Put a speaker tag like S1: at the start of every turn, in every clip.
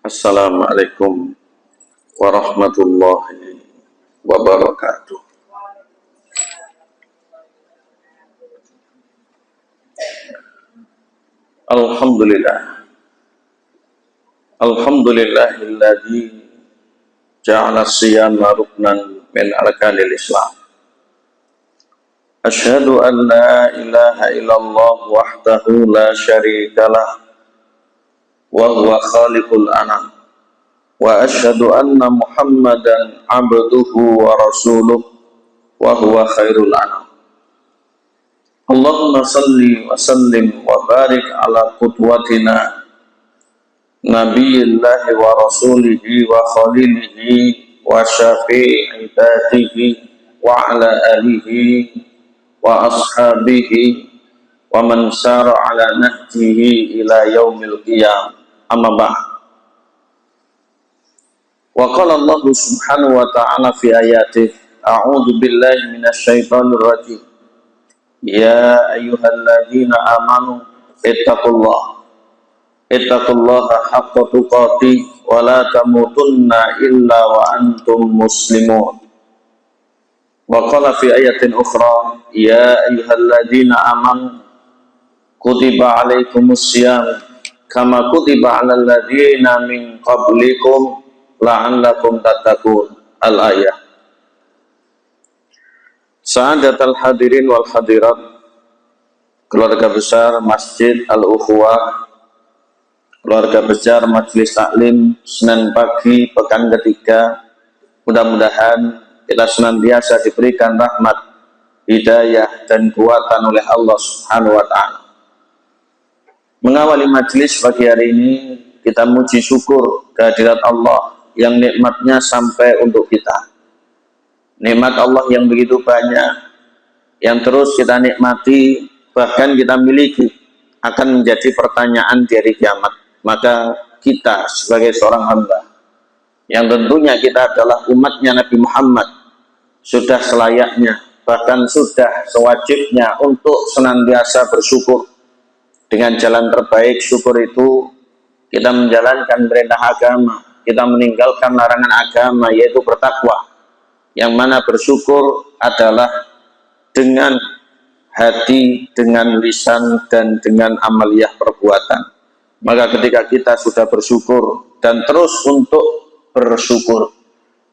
S1: Assalamualaikum warahmatullahi wabarakatuh. Alhamdulillah. Alhamdulillahilladzi ja'ala siyama ruknan min arkanil Islam. Asyhadu an la ilaha illallah wahdahu la syarikalah wa huwa khaliqul anam. Wa asyhadu anna Muhammadan abduhu wa rasuluh wa huwa khairul anam. Allahumma salli wa sallim wa barik ala qudwatina nabiyillahi wa rasulihi wa khalilihi wa syafi'i ibadihi wa ala alihi wa ashabihi wa man sara ala nahjihi ila yaumil qiyam. Amma ba'd. Wa qala Allah subhanahu wa ta'ala fi ayatihi a'udzu billahi minasyaitonir rajim. Ya ayyuhalladzina amanu ittaqullaha haqqa tuqatih wa la tamutunna illa wa antum muslimun. Wa qala fi ayatin ukhra ya ayyuhalladzina amanu kutiba alaikumus syiyam kama kutiba alal ladzina min qablikum la'allakum tattaqun. Al-ayah. Sa'adatul hadirin wal hadirat, keluarga besar Masjid Al-Ukhuwah, keluarga besar Majelis Taklim Senin Pagi pekan ketiga, mudah-mudahan kita senantiasa diberikan rahmat, hidayah dan kekuatan oleh Allah Subhanahu wa ta'ala. Mengawali majelis pagi hari ini, kita muji syukur kehadirat Allah yang nikmatnya sampai untuk kita. Nikmat Allah yang begitu banyak, yang terus kita nikmati, bahkan kita miliki, akan menjadi pertanyaan di hari kiamat. Maka kita sebagai seorang hamba, yang tentunya kita adalah umatnya Nabi Muhammad, sudah selayaknya, bahkan sudah sewajibnya untuk senantiasa bersyukur. Dengan jalan terbaik syukur itu, kita menjalankan perintah agama, kita meninggalkan larangan agama, yaitu bertakwa. Yang mana bersyukur adalah dengan hati, dengan lisan, dan dengan amaliyah perbuatan. Maka ketika kita sudah bersyukur dan terus untuk bersyukur,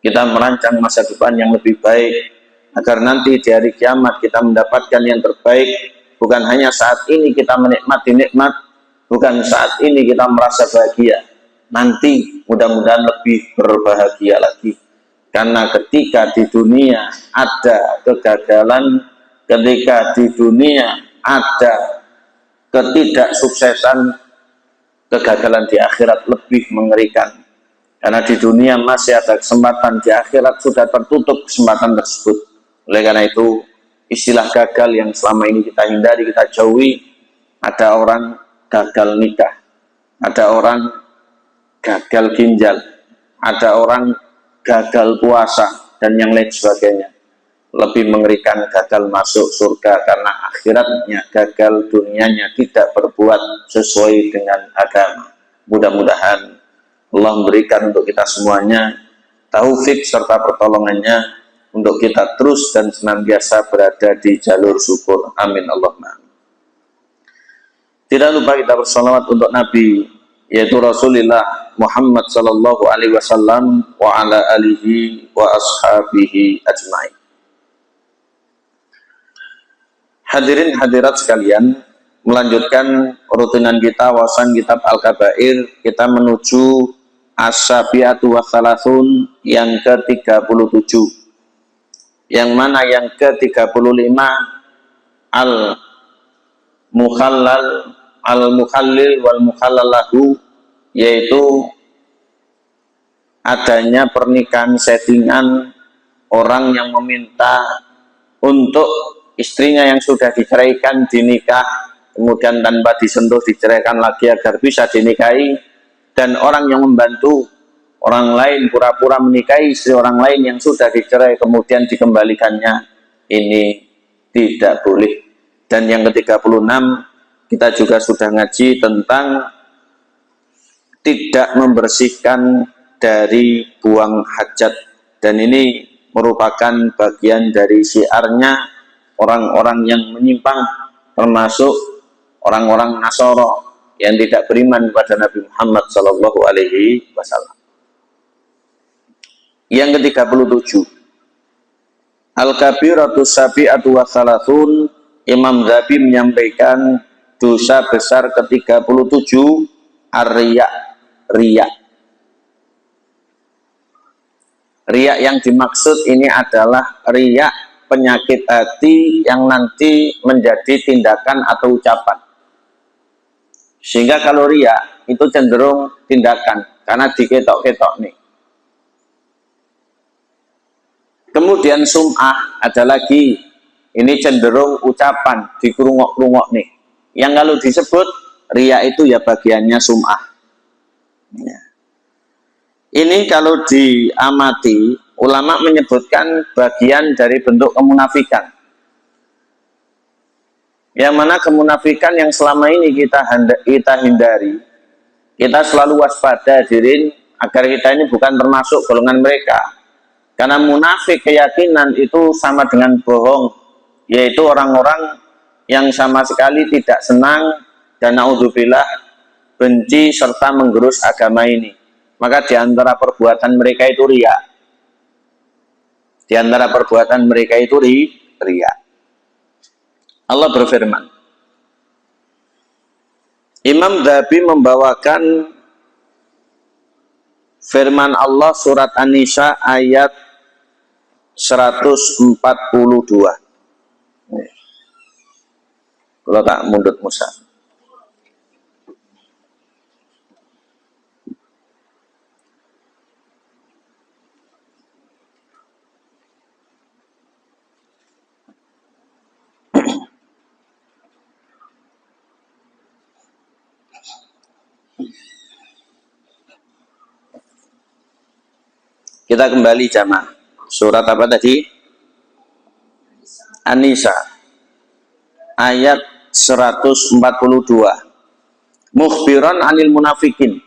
S1: kita merancang masa depan yang lebih baik, agar nanti di hari kiamat kita mendapatkan yang terbaik. Bukan hanya saat ini kita menikmati nikmat, bukan saat ini kita merasa bahagia, nanti mudah-mudahan lebih berbahagia lagi. Karena ketika di dunia ada kegagalan, ketika di dunia ada ketidaksuksesan, kegagalan di akhirat lebih mengerikan. Karena di dunia masih ada kesempatan, di akhirat sudah tertutup kesempatan tersebut. Oleh karena itu, istilah gagal yang selama ini kita hindari, kita jauhi. Ada orang gagal nikah, ada orang gagal ginjal, ada orang gagal puasa, dan yang lain sebagainya. Lebih mengerikan gagal masuk surga karena akhiratnya gagal, dunianya tidak berbuat sesuai dengan agama. Mudah-mudahan Allah memberikan untuk kita semuanya taufik serta pertolongannya untuk kita terus dan senantiasa berada di jalur syukur. Amin Allahumma. Tidak lupa kita bersalawat untuk Nabi, yaitu Rasulullah Muhammad sallallahu alaihi wasallam wa ala alihi wa ashabihi ajmain. Hadirin hadirat sekalian, melanjutkan rutinan kita wawasan kitab Al-Kabair, kita menuju As-Sabi'atu wa Thalathun yang ke-37, yang mana yang ke-35 al-mukhallil wal mukhallalahu, yaitu adanya pernikahan settingan, orang yang meminta untuk istrinya yang sudah diceraikan dinikah, kemudian tanpa disentuh diceraikan lagi agar bisa dinikahi, dan orang yang membantu orang lain pura-pura menikahi istri orang lain yang sudah dicerai kemudian dikembalikannya, ini tidak boleh. Dan yang ke-36 kita juga sudah ngaji tentang tidak membersihkan dari buang hajat, dan ini merupakan bagian dari syiarnya orang-orang yang menyimpang, termasuk orang-orang Nasoro yang tidak beriman kepada Nabi Muhammad Shallallahu Alaihi Wasallam. Yang ke-37, Al-Kabiratus Sabi'atu wa Salatun, Imam Zahabi menyampaikan dosa besar ke-37 ar-riya, riya. Riya yang dimaksud ini adalah riya penyakit hati yang nanti menjadi tindakan atau ucapan. Sehingga kalau riya itu cenderung tindakan karena diketok-ketok nih. Kemudian sum'ah ada lagi, ini cenderung ucapan, dikerungok-kerungok nih. Yang kalau disebut riya itu ya bagiannya sum'ah. Ya. Ini kalau diamati, ulama menyebutkan bagian dari bentuk kemunafikan. Yang mana kemunafikan yang selama ini kita hindari, kita selalu waspada diri agar kita ini bukan termasuk golongan mereka. Karena munafik keyakinan itu sama dengan bohong, yaitu orang-orang yang sama sekali tidak senang dan naudzubillah benci serta menggerus agama ini. Maka di antara perbuatan mereka itu riya. Di antara perbuatan mereka itu riya. Allah berfirman. Imam Zahabi membawakan firman Allah surat An-Nisa ayat 142. Kalau tak mundut Musa. Kita kembali jamaah. Surat apa tadi? An-Nisa ayat 142. Mukhbiran anil munafikin.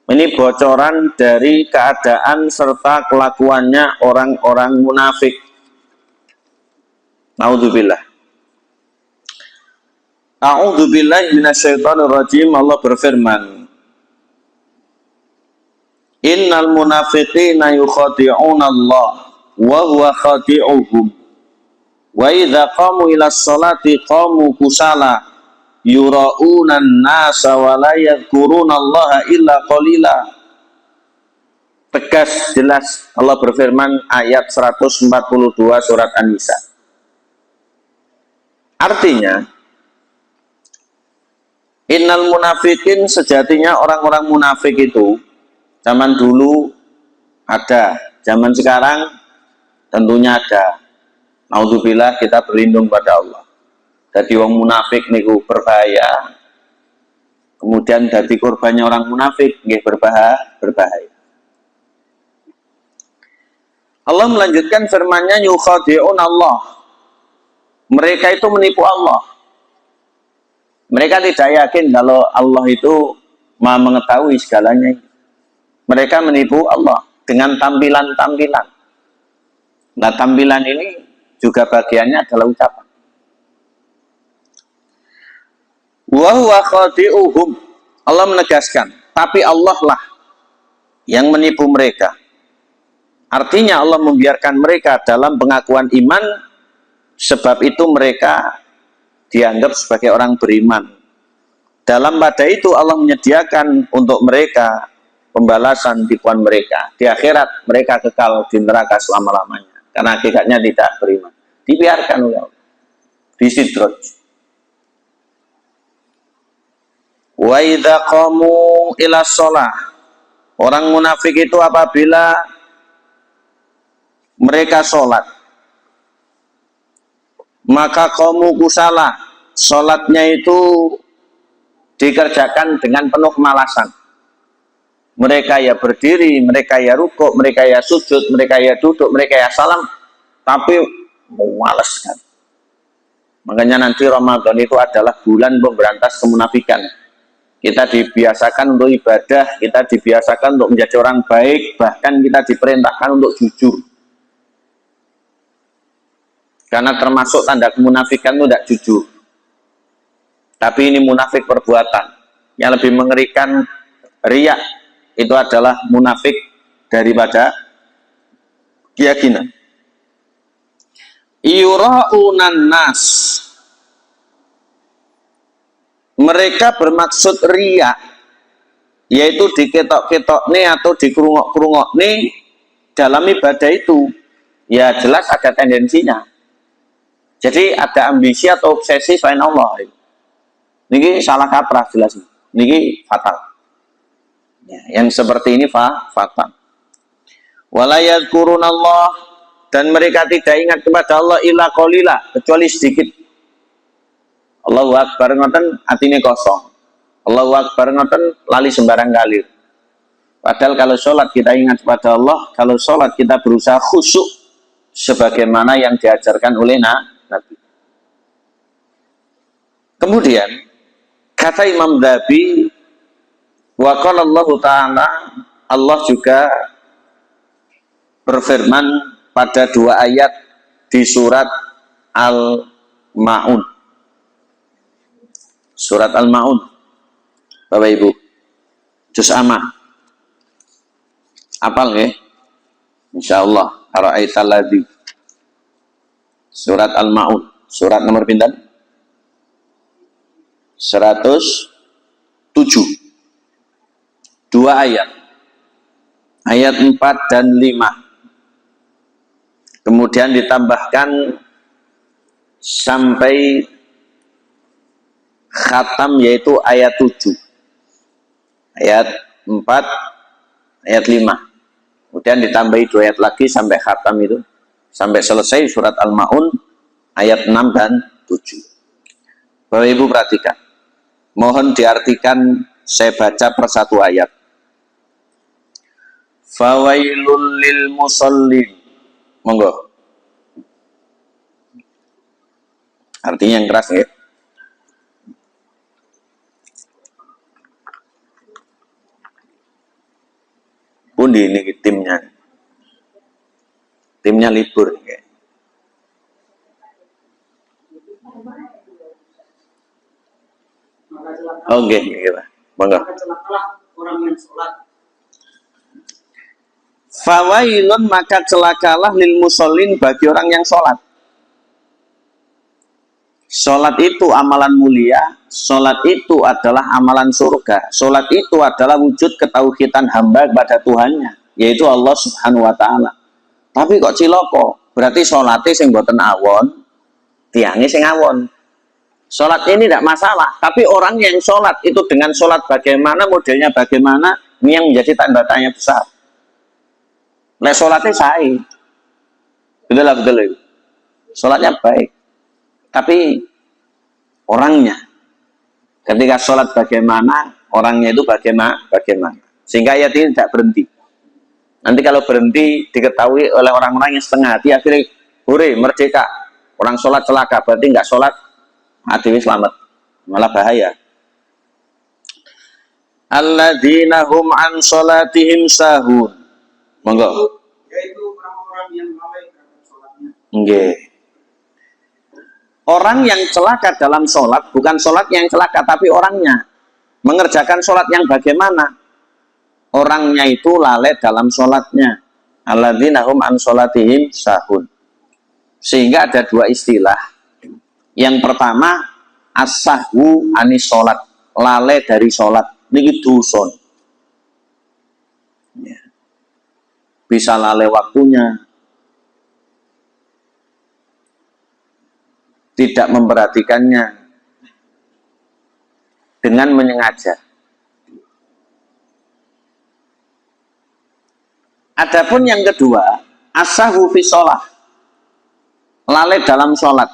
S1: Ini bocoran dari keadaan serta kelakuannya orang-orang munafik. Naudzubillah. A'udzubillahi minasyaitonir rajim. Allah berfirman, Innal munafiqina yukhadi'una Allah wa huwa khadi'uhum wa idza qamu ila sholati qamu kusala yura'una an-nasa wa la yadhkuruna Allah illa qalila. Tegas jelas Allah berfirman ayat 142 surat An-Nisa. Artinya innal munafiqin, sejatinya orang-orang munafik itu zaman dulu ada, zaman sekarang tentunya ada. Naudzubillah, kita berlindung pada Allah. Jadi wong munafik niku berbahaya. Kemudian jadi korbannya orang munafik nggih berbahaya. Allah melanjutkan firman-Nya, yukhadi'un Allah. Mereka itu menipu Allah. Mereka tidak yakin kalau Allah itu Maha mengetahui segalanya. Mereka menipu Allah dengan tampilan-tampilan. Nah, tampilan ini juga bagiannya adalah ucapan. Wa huwa khadi'uhum. Allah menegaskan, tapi Allah lah yang menipu mereka. Artinya Allah membiarkan mereka dalam pengakuan iman, sebab itu mereka dianggap sebagai orang beriman. Dalam pada itu Allah menyediakan untuk mereka pembalasan tipuan mereka. Di akhirat mereka kekal di neraka selama-lamanya. Karena hakikatnya tidak beriman. Dibiarkan oleh Allah. Disidroj. Wa idza qamu ila shalah. Orang munafik itu apabila mereka sholat, maka qamu kusala. Sholatnya itu dikerjakan dengan penuh kemalasan. Mereka ya berdiri, mereka ya rukuk, mereka ya sujud, mereka ya duduk, mereka ya salam, tapi malas kan. Makanya nanti Ramadan itu adalah bulan pemberantas kemunafikan. Kita dibiasakan untuk ibadah, kita dibiasakan untuk menjadi orang baik, bahkan kita diperintahkan untuk jujur. Karena termasuk tanda kemunafikan itu tidak jujur. Tapi ini munafik perbuatan. Yang lebih mengerikan riya itu adalah munafik daripada keyakinan. Yura'unan nas. Mereka bermaksud riya, yaitu diketok-ketok nih atau dikerungok-kerungok nih dalam ibadah itu. Ya jelas ada tendensinya. Jadi ada ambisi atau obsesi selain Allah. Ini salah kaprah jelas. Ini fatal. Ya, yang seperti ini fatal. Wala yadhkurunallah, dan mereka tidak ingat kepada Allah illa qalila, kecuali sedikit. Allahu Akbar ngoten atine kosong. Allahu Akbar ngoten lali sembarang kali. Padahal kalau sholat kita ingat kepada Allah, kalau sholat kita berusaha khusyuk sebagaimana yang diajarkan oleh Nabi. Kemudian kata Imam Dhabi, wa qala Allah Ta'ala, Allah juga berfirman pada dua ayat di surat Al-Ma'un. Surat Al-Ma'un, Bapak Ibu, juz amma. Apal nggih? Insyaallah. Ara'aital ladzi. Surat Al-Ma'un, surat nomor pinten? 107. Dua ayat. Ayat 4 dan 5. Kemudian ditambahkan sampai khatam, yaitu ayat 7, ayat 4, ayat 5, kemudian ditambahi 2 ayat lagi sampai khatam itu, sampai selesai surat Al-Ma'un ayat 6 dan 7. Bapak Ibu perhatikan, mohon diartikan, saya baca per satu ayat. Fawailul lil musallin, monggo, artinya yang keras ya. Pundi ini timnya libur ya. Oke, bangga. Fawailun, maka celakalah lil musallin, bagi orang yang sholat. Sholat itu amalan mulia, sholat itu adalah amalan surga, sholat itu adalah wujud ketauhidan hamba kepada Tuhannya, yaitu Allah Subhanahu wa Ta'ala. Tapi kok ciloko, berarti sholatnya sing boten awon, tiangnya sing awon. Sholat ini tidak masalah, tapi orang yang sholat itu dengan sholat bagaimana, modelnya bagaimana, ini yang menjadi tanda tanya besar. Nah, sholatnya sahih, betul. Sholatnya baik. Tapi orangnya, ketika sholat bagaimana, orangnya itu bagaimana. Sehingga ayat ini tidak berhenti. Nanti kalau berhenti diketahui oleh orang-orang yang setengah hati, akhirnya hore, merdeka. Orang sholat celaka, berarti nggak sholat, hati selamat. Malah bahaya. Alladzina hum an sholatihim sahun. Monggo.
S2: Yaitu orang-orang yang lalai terhadap sholatnya.
S1: Nggih. Orang yang celaka dalam sholat, bukan sholat yang celaka, tapi orangnya. Mengerjakan sholat yang bagaimana? Orangnya itu lalai dalam sholatnya. Alladzina hum an sholatihim sahun. Sehingga ada dua istilah. Yang pertama, as-sahwu anis sholat. Lalai dari sholat. Ini dusun. Ya. Bisa lalai waktunya. Tidak memperhatikannya dengan menyengaja. Adapun yang kedua, as-sahwu fi sholah, lalai dalam sholat.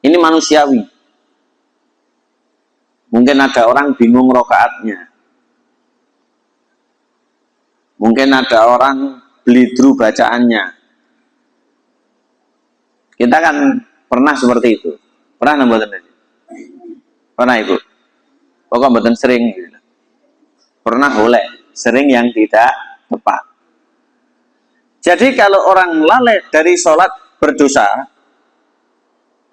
S1: Ini manusiawi. Mungkin ada orang bingung rokaatnya. Mungkin ada orang belidru bacaannya. Kita kan pernah seperti itu. Pernah nambah tadi? Pernah Ibu? Pokok mboten sering. Pernah oleh, sering yang tidak tepat. Jadi kalau orang lalai dari sholat berdosa,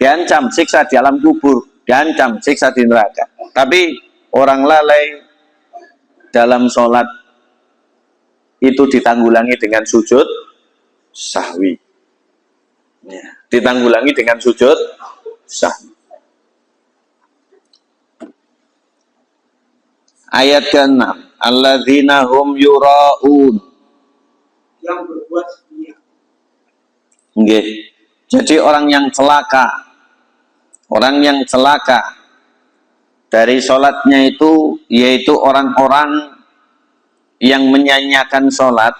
S1: diancam siksa di alam kubur, diancam siksa di neraka. Tapi orang lalai dalam sholat itu ditanggulangi dengan sujud sahwi. Ya, ditanggulangi dengan sujud sahwi. Ayat ke-6, alladzina hum yura'un.
S2: Yang berbuat setia.
S1: Nggih. Jadi orang yang celaka, orang yang celaka dari sholatnya itu, yaitu orang-orang yang menyanyiakan sholat,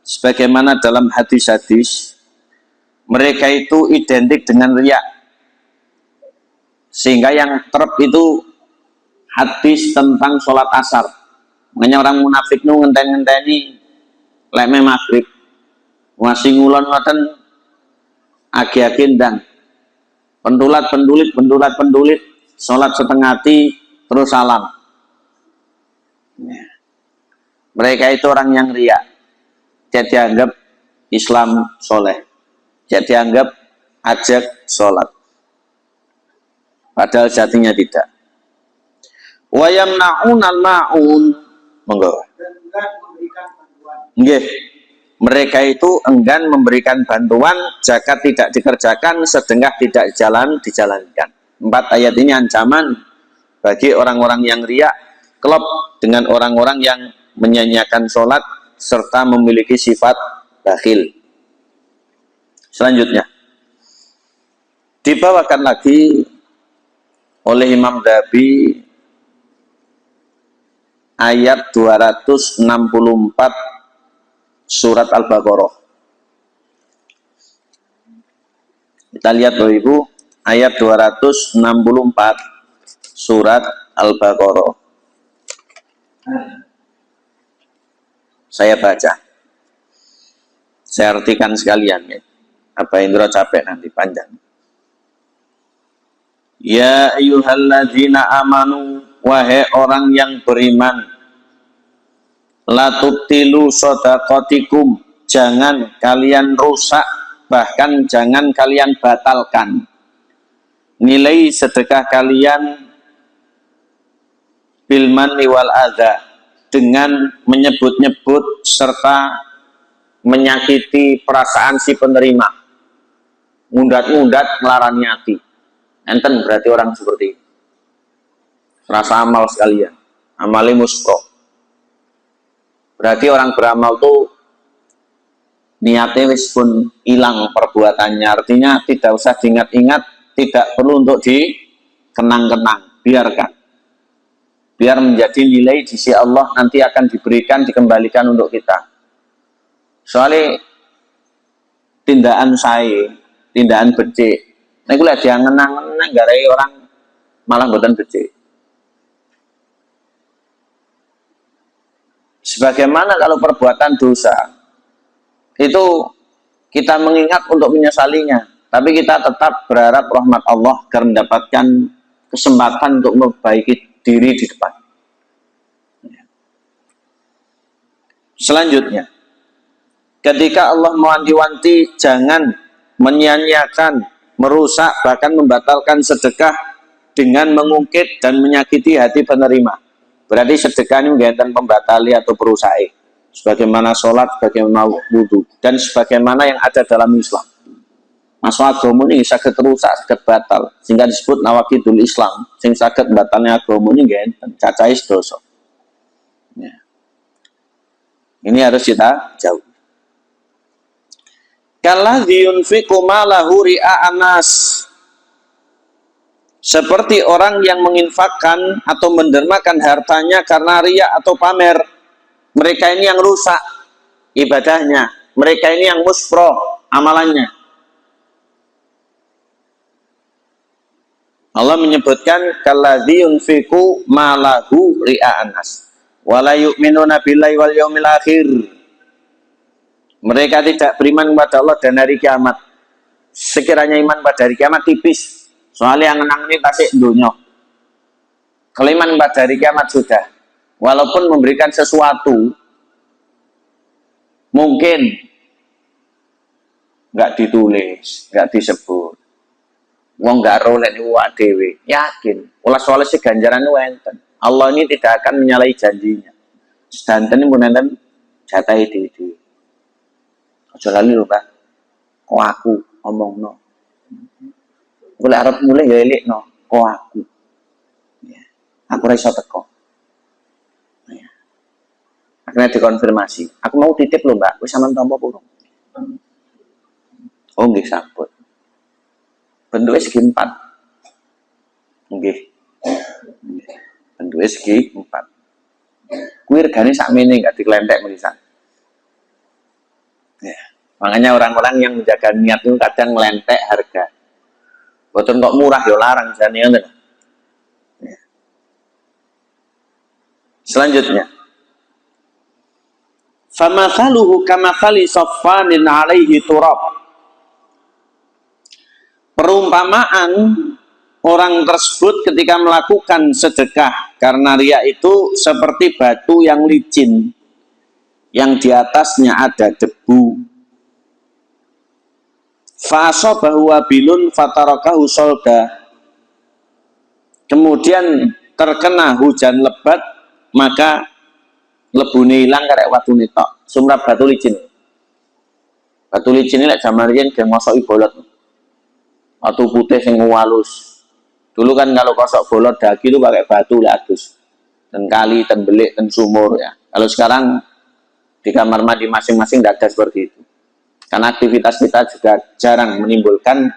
S1: sebagaimana dalam hadis-hadis, mereka itu identik dengan riya. Sehingga yang terp itu hadis tentang sholat asar. Makanya orang munafik itu ngenteni leme maghrib, masih ngulon ngoten agi-agi dan pendulit sholat setengah hati terus salam. Mereka itu orang yang riya, jadi anggap Islam soleh, jadi anggap ajak sholat, padahal jatinya tidak. Wa yamna'unal ma'un, monggo.
S2: Dan enggan memberikan bantuan.
S1: Nggih. Mereka itu enggan memberikan bantuan jika tidak dikerjakan, sedengah tidak dijalankan. 4 ayat ini ancaman bagi orang-orang yang riya, klop dengan orang-orang yang menyanyiakan sholat serta memiliki sifat bakhil. Selanjutnya dibawakan lagi oleh Imam Dabi ayat 264 surat Al-Baqarah. Kita lihat Bapak Ibu, ayat 264 surat Al-Baqarah. Saya baca, saya artikan sekalian ya. Apa Indra capek nanti panjang. Ya ayyuhalladzina amanu, wahai orang yang beriman, la tubtilu shadaqatikum, jangan kalian rusak, bahkan jangan kalian batalkan nilai sedekah kalian bil manni wal adza, dengan menyebut-nyebut serta menyakiti perasaan si penerima, mundat-mundat ngelarani hati. Enten berarti orang seperti ini. Rasa amal sekalian, amali muspro. Berarti orang beramal tuh niatnya wis pun hilang perbuatannya. Artinya tidak usah diingat-ingat, tidak perlu untuk dikenang-kenang, biarkan. Biar menjadi nilai di sisi Allah, nanti akan diberikan, dikembalikan untuk kita. Soalnya tindakan saya, tindakan becik, nah gue lihat dia ngenang-ngenang garai orang malah buatan becik. Sebagaimana kalau perbuatan dosa itu kita mengingat untuk menyesalinya, tapi kita tetap berharap rahmat Allah agar mendapatkan kesempatan untuk memperbaiki diri di depan. Selanjutnya, ketika Allah mewanti-wanti jangan menyia-nyiakan, merusak, bahkan membatalkan sedekah dengan mengungkit dan menyakiti hati penerima. Berarti sedekah ini menggantikan pembatali atau perusahaan, sebagaimana sholat, sebagaimana wudhu, dan sebagaimana yang ada dalam Islam. Masuk agama ini sakit rusak, sakit batal, sehingga disebut nawakidul Islam. Sing sakit batalnya agama ini gantikan cacai dosa. Ya. Ini harus kita jauh. Kalladzi yunfiqu malahu ri'a anas, seperti orang yang menginfakkan atau mendermakan hartanya karena riya atau pamer. Mereka ini yang rusak ibadahnya, mereka ini yang muspro amalannya. Allah menyebutkan kalladzi yunfiqu malahu ri'a anas wala yu'minuna billahi wal yaumil akhir. Mereka tidak beriman kepada Allah dan hari kiamat. Sekiranya iman pada hari kiamat tipis, soalnya yang ngenang ini tasik dunia. Kalau iman pada hari kiamat sudah, walaupun memberikan sesuatu, mungkin nggak ditulis, nggak disebut. Wong nggak rolek niku dhewe, yakin. Ulah soal si ganjaran enten. Allah ini tidak akan menyalahi janjinya. Sedanten pun enten jatahe dhewe. Aja lali lho, Pak. Kok aku ngomongno. Golek arep mulai ya elekno, kok aku. Ya. Aku ora iso teko. Ya. Akhirnya dikonfirmasi. Aku mau titip lho, Mbak. Wis sampean tampa purung. Oh nggih sampun. Bentuknya segi 4. Nggih. Bentuknya segi 4. Kuwi regane sakmene enggak diklentek menisan. Ya. Makanya orang-orang yang menjaga niat itu kadang melentek harga. Boten kok murah ya larang jane ngoten. Ya. Selanjutnya. Famathaluhu kamathali saffanin 'alaihi turab. Perumpamaan orang tersebut ketika melakukan sedekah karena riya itu seperti batu yang licin yang di atasnya ada debu. Fa'asabahu wabilun fatarakahu solda. Kemudian terkena hujan lebat, maka lebune ilang karek watune tok. Sumrap batu licin. Batu licin ini lek jaman riyen ge ngosoki bolot. Batu putih sing walus. Dulu kan kalau kosok bolot daki itu pakai batu adus. Dan kali, dan belik, dan sumur ya. Kalau sekarang di kamar mandi masing-masing tidak ada seperti itu. Karena aktivitas kita juga jarang menimbulkan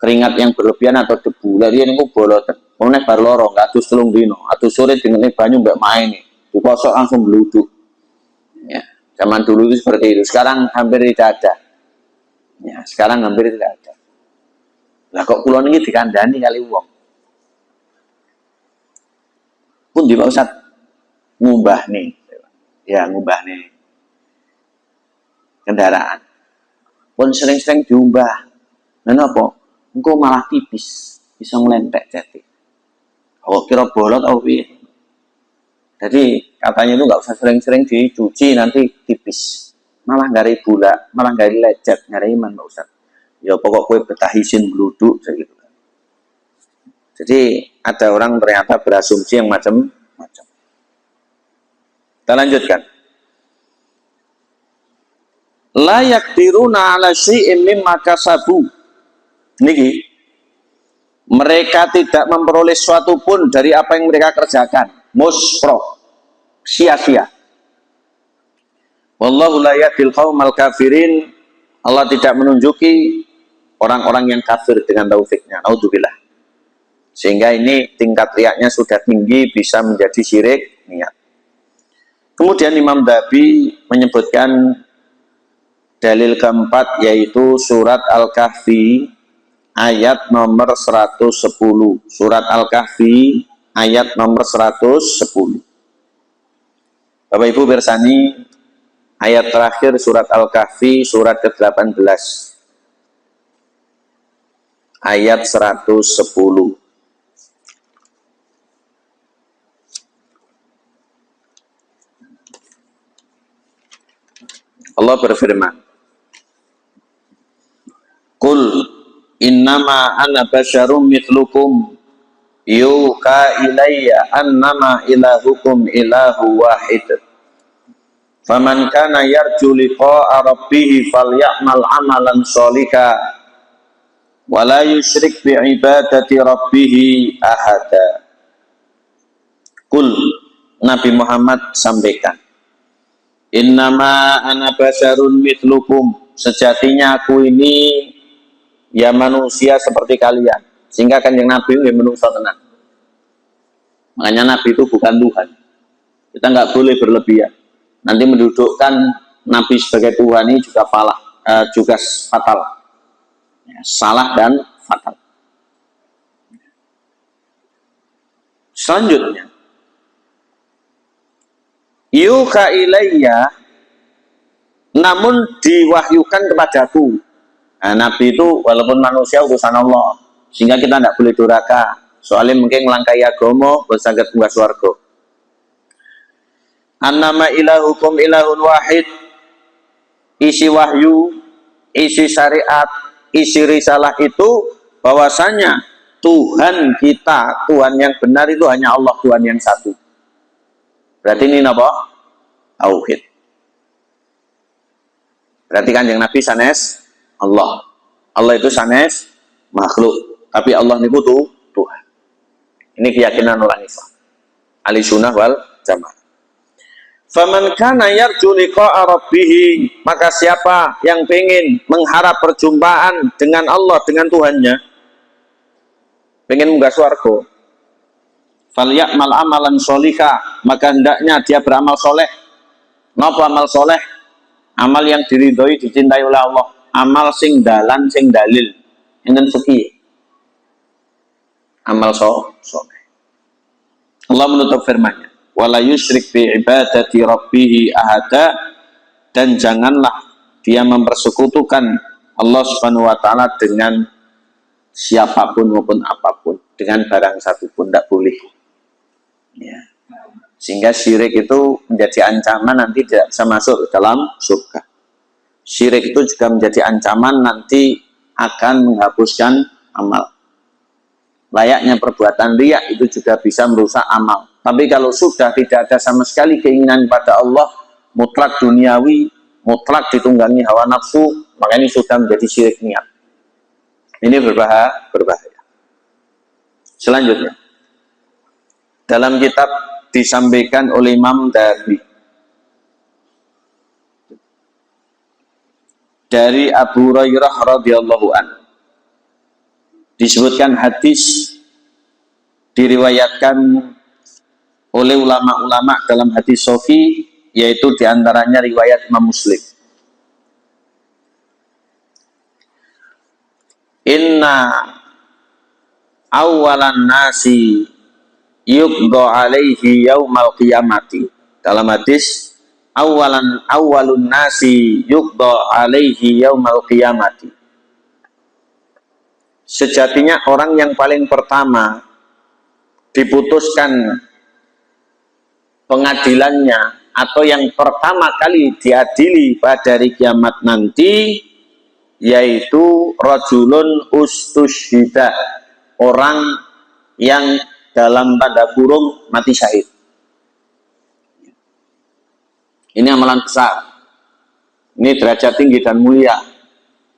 S1: keringat yang berlebihan atau debu. Lha riyen niku bolot. Kemudian bar loro, nggak adus telung dino. Adus sore dengan banyu mbak main nih. Dikosok langsung beluduk. Ya, zaman dulu itu seperti itu. Sekarang hampir tidak ada. Ya, sekarang hampir tidak ada. Lah kok kula niki dikandani kali wong. Pun di Pak Ustaz ngubah nih. Ya, ngubah nih. Kendaraan. Pun sering-sering diubah. Kenapa? Engko malah tipis, bisa ngelentek jadi. Oh, kira bolot atau piye? Jadi katanya itu nggak usah sering-sering dicuci nanti tipis. Malah nggak gula, malah nggak lecet, nggak iman Pak Ustaz. Ya pokok kue betah isin beluduk gitu. Jadi ada orang ternyata berasumsi yang macam-macam. Kita lanjutkan. La yakdiruna ala syai'in mimma kasabu. Niki mereka tidak memperoleh suatu pun dari apa yang mereka kerjakan. Muspro, sia-sia. Wallahu la yahdil qaumal kafirin. Allah tidak menunjuki orang-orang yang kafir dengan taufiknya. Naudzubillah. Sehingga ini tingkat riyaknya sudah tinggi, bisa menjadi syirik niat. Kemudian Imam Dabi menyebutkan dalil keempat, yaitu surat Al-Kahfi ayat nomor 110. Surat Al-Kahfi ayat nomor 110. Bapak Ibu bersani, ayat terakhir surat Al-Kahfi surat ke-18 ayat 110. Allah berfirman, Qul innama ana basyarum mithlukum yuka ilayya annama ilahukum ilahu wahid. Faman kana yarju liqa'a rabbih falyamal amalan sholiha wa la yusyrik bi ibadati rabbih ahada. Qul, Nabi Muhammad sampaikan, innama ana basyarun mithlukum, sejatinya aku ini ya manusia seperti kalian. Sehingga kan yang Nabi itu manusia tenang. Makanya Nabi itu bukan Tuhan. Kita nggak boleh berlebihan. Nanti mendudukkan Nabi sebagai Tuhan ini juga juga fatal. Ya, salah dan fatal. Selanjutnya, yuka ilayya, namun diwahyukan kepadaku. Nah, Nabi itu walaupun manusia utusan Allah, sehingga kita tidak boleh durhaka. Soalnya mungkin ngelangkai agama saged munggah swarga. Annama ilahukum ilahun wahid. Isi wahyu, isi syariat, isi risalah itu bahwasanya Tuhan kita, Tuhan yang benar itu hanya Allah, Tuhan yang satu. Berarti ini apa? Tauhid. Berarti Kanjeng Nabi sanes Allah. Allah itu sanes makhluk, tapi Allah niku tuh Tuhan. Ini keyakinan orang Islam. Ahli sunnah wal jamaah. Faman kana yarju liqa'a rabbih, maka siapa yang pengen mengharap perjumpaan dengan Allah, dengan Tuhannya, pengen munggah swarga, falyamal amalan sholihah, maka hendaknya dia beramal soleh. Napa amal soleh? Amal yang diridhoi, dicintai oleh Allah, amal sing dalan, sing dalil, enten fikih. Amal soleh. Allah menutup firman-Nya, wala yusyrik bi ibadati rabbih ahada, dan janganlah dia mempersekutukan Allah Subhanahu wa taala dengan siapapun maupun apapun, dengan barang satu pun tidak boleh. Ya. Sehingga syirik itu menjadi ancaman nanti tidak bisa masuk ke dalam surga. Syirik itu juga menjadi ancaman nanti akan menghapuskan amal. Layaknya perbuatan riya itu juga bisa merusak amal. Tapi kalau sudah tidak ada sama sekali keinginan pada Allah, mutlak duniawi, mutlak ditunggangi hawa nafsu, maka ini sudah menjadi syirik niat. Ini berbahaya. Selanjutnya, dalam kitab disampaikan oleh Imam Dahabi dari Abu Hurairah radhiyallahu anhu, disebutkan hadis diriwayatkan oleh ulama-ulama dalam hadis Sofi, yaitu diantaranya riwayat Imam Muslim. Inna awalan nasi yuqda alaihi yaumal qiyamati. Dalam hadis, awalun nasi yuqda alaihi yaumal qiyamati. Sejatinya orang yang paling pertama diputuskan pengadilannya atau yang pertama kali diadili pada hari kiamat nanti, yaitu rajulun ustusyhida, orang yang dalam tanda kurung mati syahid. Ini amalan besar, ini derajat tinggi dan mulia,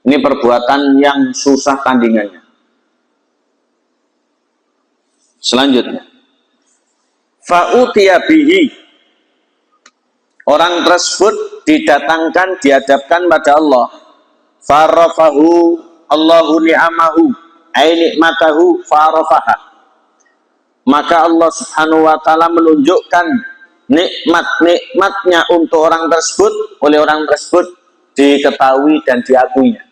S1: ini perbuatan yang susah tandingannya. Selanjutnya, fa'utiya bihi, orang tersebut didatangkan, dihadapkan pada Allah. Farafahu Allahu ni'amahu, ay nikmatahu farafaha. Maka Allah Subhanahu wa taala menunjukkan nikmat-nikmatnya untuk orang tersebut, oleh orang tersebut diketahui dan diakuinya.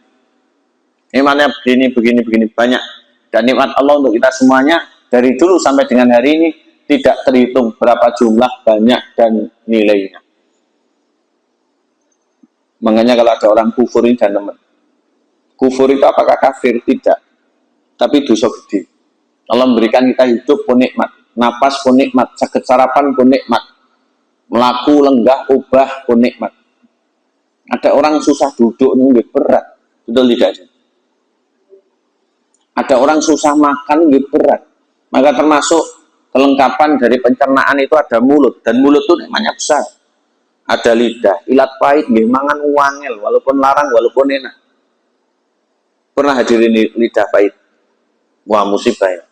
S1: Nikmatnya begini banyak, dan nikmat Allah untuk kita semuanya dari dulu sampai dengan hari ini tidak terhitung berapa jumlah, banyak, dan nilainya. Makanya kalau ada orang kufur ini dan teman, kufur itu apakah kafir? Tidak, tapi dosa gede. Allah memberikan kita hidup pun nikmat, napas pun nikmat, sakit sarapan pun nikmat, melaku, lenggah, ubah pun nikmat. Ada orang susah duduk ini berat, betul tidak? Ada orang susah makan ini berat. Maka termasuk kelengkapan dari pencernaan itu ada mulut, dan mulut itu namanya besar. Ada lidah, ilat pahit, mangan wangel, walaupun larang, walaupun enak. Pernah hadirin lidah pahit? Wah, musibah ya.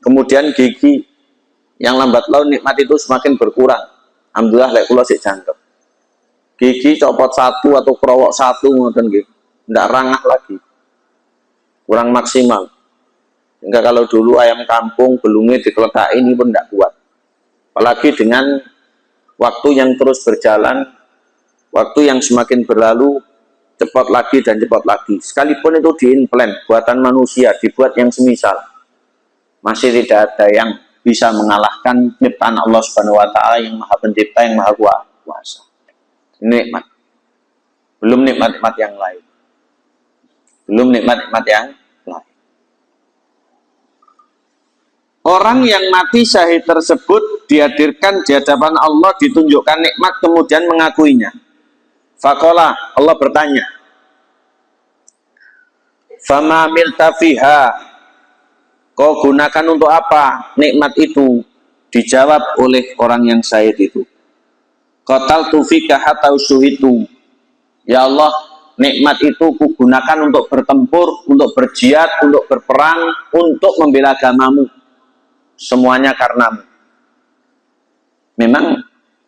S1: Kemudian gigi, yang lambat laun nikmat itu semakin berkurang. Alhamdulillah, lek kula sik jangkep. Gigi copot satu atau kerowok satu, ngoten nggih, ndak rangah lagi, kurang maksimal. Enggak, kalau dulu ayam kampung belungnya dikeletak ini pun tidak kuat. Apalagi dengan waktu yang terus berjalan, waktu yang semakin berlalu, cepat lagi dan cepat lagi. Sekalipun itu diimplant, buatan manusia, dibuat yang semisal, masih tidak ada yang bisa mengalahkan ciptaan Allah Subhanahu wa taala yang Maha Pencipta, yang Maha Kuasa. Ini nikmat. Belum nikmat-nikmat yang lain. Belum nikmat-nikmat yang lain. Orang yang mati syahid tersebut dihadirkan di hadapan Allah, ditunjukkan nikmat, kemudian mengakuinya. Faqala, Allah bertanya, fama milta fiha, kau gunakan untuk apa nikmat itu? Dijawab oleh orang yang syahid itu, qataltu fika hatta usyhidu, ya Allah, nikmat itu kugunakan untuk bertempur, untuk berjihad, untuk berperang, untuk membela agamamu, semuanya karenamu. Memang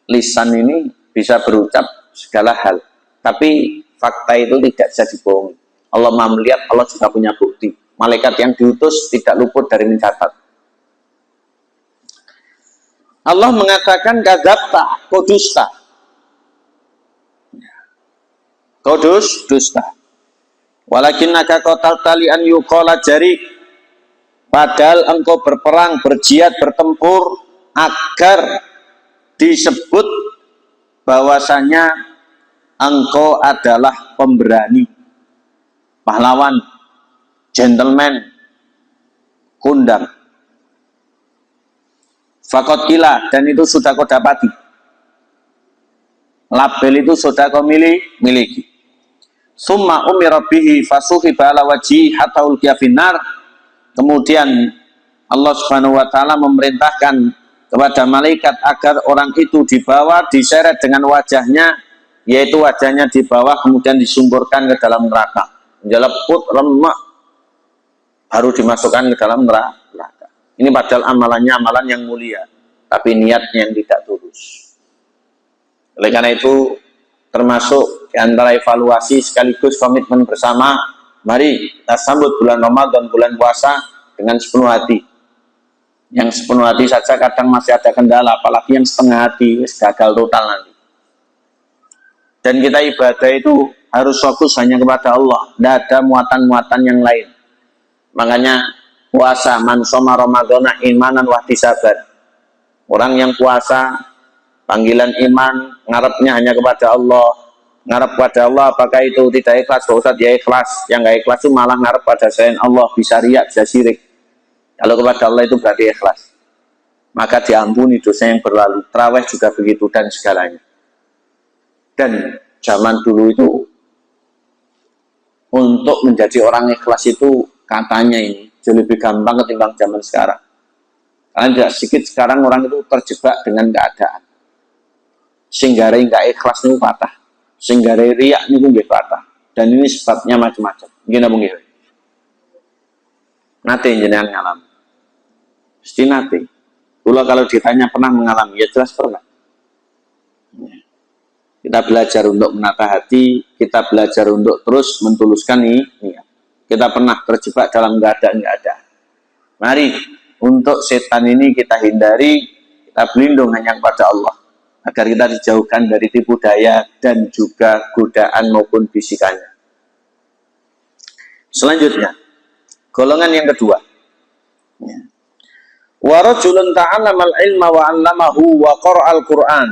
S1: lisan ini bisa berucap segala hal, tapi fakta itu tidak bisa dibohongi. Allah Maha melihat, Allah juga punya bukti. Malaikat yang diutus tidak luput dari mencatat. Allah mengatakan kadzabta, kau dusta. Kau dusta. Walakinnaka qatalta li an yuqala jari, padahal engkau berperang, berjihad, bertempur agar disebut bahwasanya engkau adalah pemberani, pahlawan, gentleman, kundang. Fakot kila, dan itu sudah kau dapati. Label itu sudah kau miliki. Summa umira bihi fasuhiba ala wajhi hatta ulqiya finnar. Kemudian Allah Subhanahu wa taala memerintahkan kepada malaikat agar orang itu dibawa, diseret dengan wajahnya, yaitu wajahnya di bawah, kemudian disumburkan ke dalam neraka. Jeleput, lemak, baru dimasukkan ke dalam neraka. Ini padahal amalannya amalan yang mulia, tapi niatnya yang tidak tulus. Oleh karena itu, termasuk di antara evaluasi sekaligus komitmen bersama, mari kita sambut bulan Ramadan, bulan puasa dengan sepenuh hati. Yang sepenuh hati saja kadang masih ada kendala, apalagi yang setengah hati, gagal total nanti. Dan kita ibadah itu harus fokus hanya kepada Allah, tidak ada muatan-muatan yang lain. Makanya puasa, man shoma ramadhana imanan wa ihtisaban. Orang yang puasa, panggilan iman, ngarepnya hanya kepada Allah. Ngarep pada Allah, apakah itu tidak ikhlas? Kalau Ustaz, ya ikhlas. Yang nggak ikhlas itu malah ngarep pada selain Allah, bisa riak, bisa syirik. Kalau kepada Allah itu berarti ikhlas, maka diampuni dosa yang berlalu. Tarawih juga begitu, dan segalanya. Dan zaman dulu itu, untuk menjadi orang ikhlas itu katanya ini jauh lebih gampang ketimbang zaman sekarang. Karena tidak sedikit sekarang orang itu terjebak dengan keadaan. Sehingga nggak ikhlas itu patah, sehingga riak itu nggak patah. Dan ini sebabnya macam-macam. Gimana mungkin? Nanti jenengan ngalami. Mesti nanti. Kalau ditanya pernah mengalami, ya jelas pernah. Kita belajar untuk menata hati, kita belajar untuk terus mentuluskan ini. Kita pernah terjebak dalam keadaan-keadaan. Mari, untuk setan ini kita hindari, kita berlindung hanya kepada Allah, agar kita dijauhkan dari tipu daya dan juga godaan maupun bisikannya. Selanjutnya, golongan yang kedua. Wa rajulun ta'allamal ilma wa 'allamahu wa qara'al Qur'an.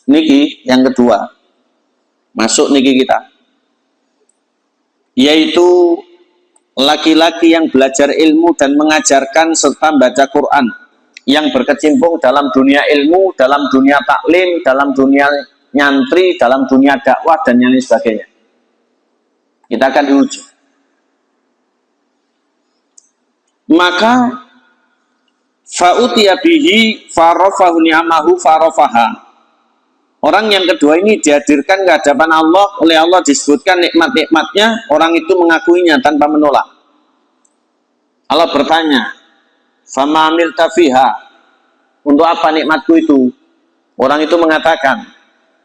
S1: Niki yang kedua. Masuk niki kita. Yaitu laki-laki yang belajar ilmu dan mengajarkan serta baca Quran, yang berkecimpung dalam dunia ilmu, dalam dunia taklim, dalam dunia nyantri, dalam dunia dakwah dan yang lain sebagainya. Kita akan diuji. Maka fa'utiya bihi farafahu ni'amahu farafaha. Orang yang kedua ini dihadirkan ke hadapan Allah, oleh Allah disebutkan nikmat-nikmatnya, orang itu mengakuinya tanpa menolak. Allah bertanya, fama amilta fiha, untuk apa nikmatku itu? Orang itu mengatakan,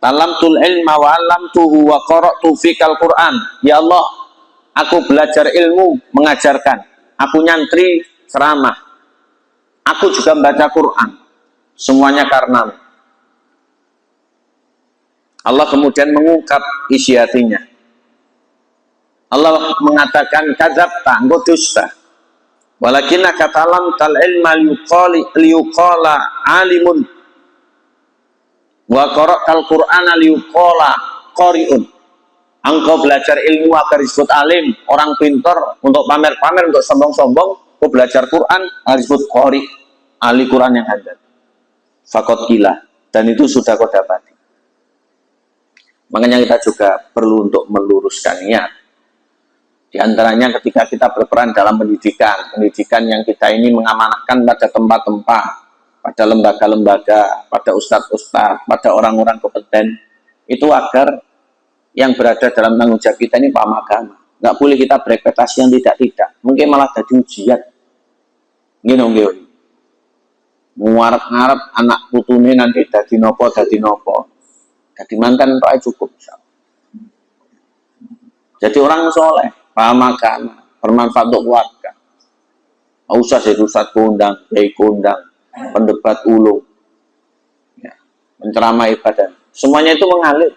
S1: talamtul ilma wa 'allamtuhu wa qara'tu fikal Qur'an. Ya Allah, aku belajar ilmu, mengajarkan. Aku nyantri, ceramah. Aku juga membaca Quran. Semuanya karenamu. Allah kemudian mengungkap isi hatinya. Allah mengatakan, kadzabta, engkau dusta. Walakinnaka talamtal ilma liyuqala alimun wa qara'tal Qur'ana liyuqala qari'un. Engkau belajar ilmu agar disebut alim, orang pintar, untuk pamer-pamer, untuk sombong-sombong, Kok belajar Quran harus disebut qori, ahli Quran yang handal. Fakot gila, dan itu sudah kau dapati. Makanya kita juga perlu untuk meluruskan niat. Di antaranya ketika kita berperan dalam pendidikan yang kita ini mengamanahkan pada tempat-tempat, pada lembaga-lembaga, pada ustadz-ustadz, pada orang-orang kompeten, itu agar yang berada dalam tanggung jawab kita ini paham agama. Nggak boleh kita berekspektasi yang tidak-tidak. Mungkin malah jadi ujian. Gini. Ngarep-ngarep anak putune nanti dadi nopo. Dadi mantan tok cukup. Jadi orang soleh, paham agama, bermanfaat untuk keluarga. Nggak usah jadi ustadz kondang, kiai kondang, pendebat ulung, ya, penceramah ibadah. Semuanya itu mengalir.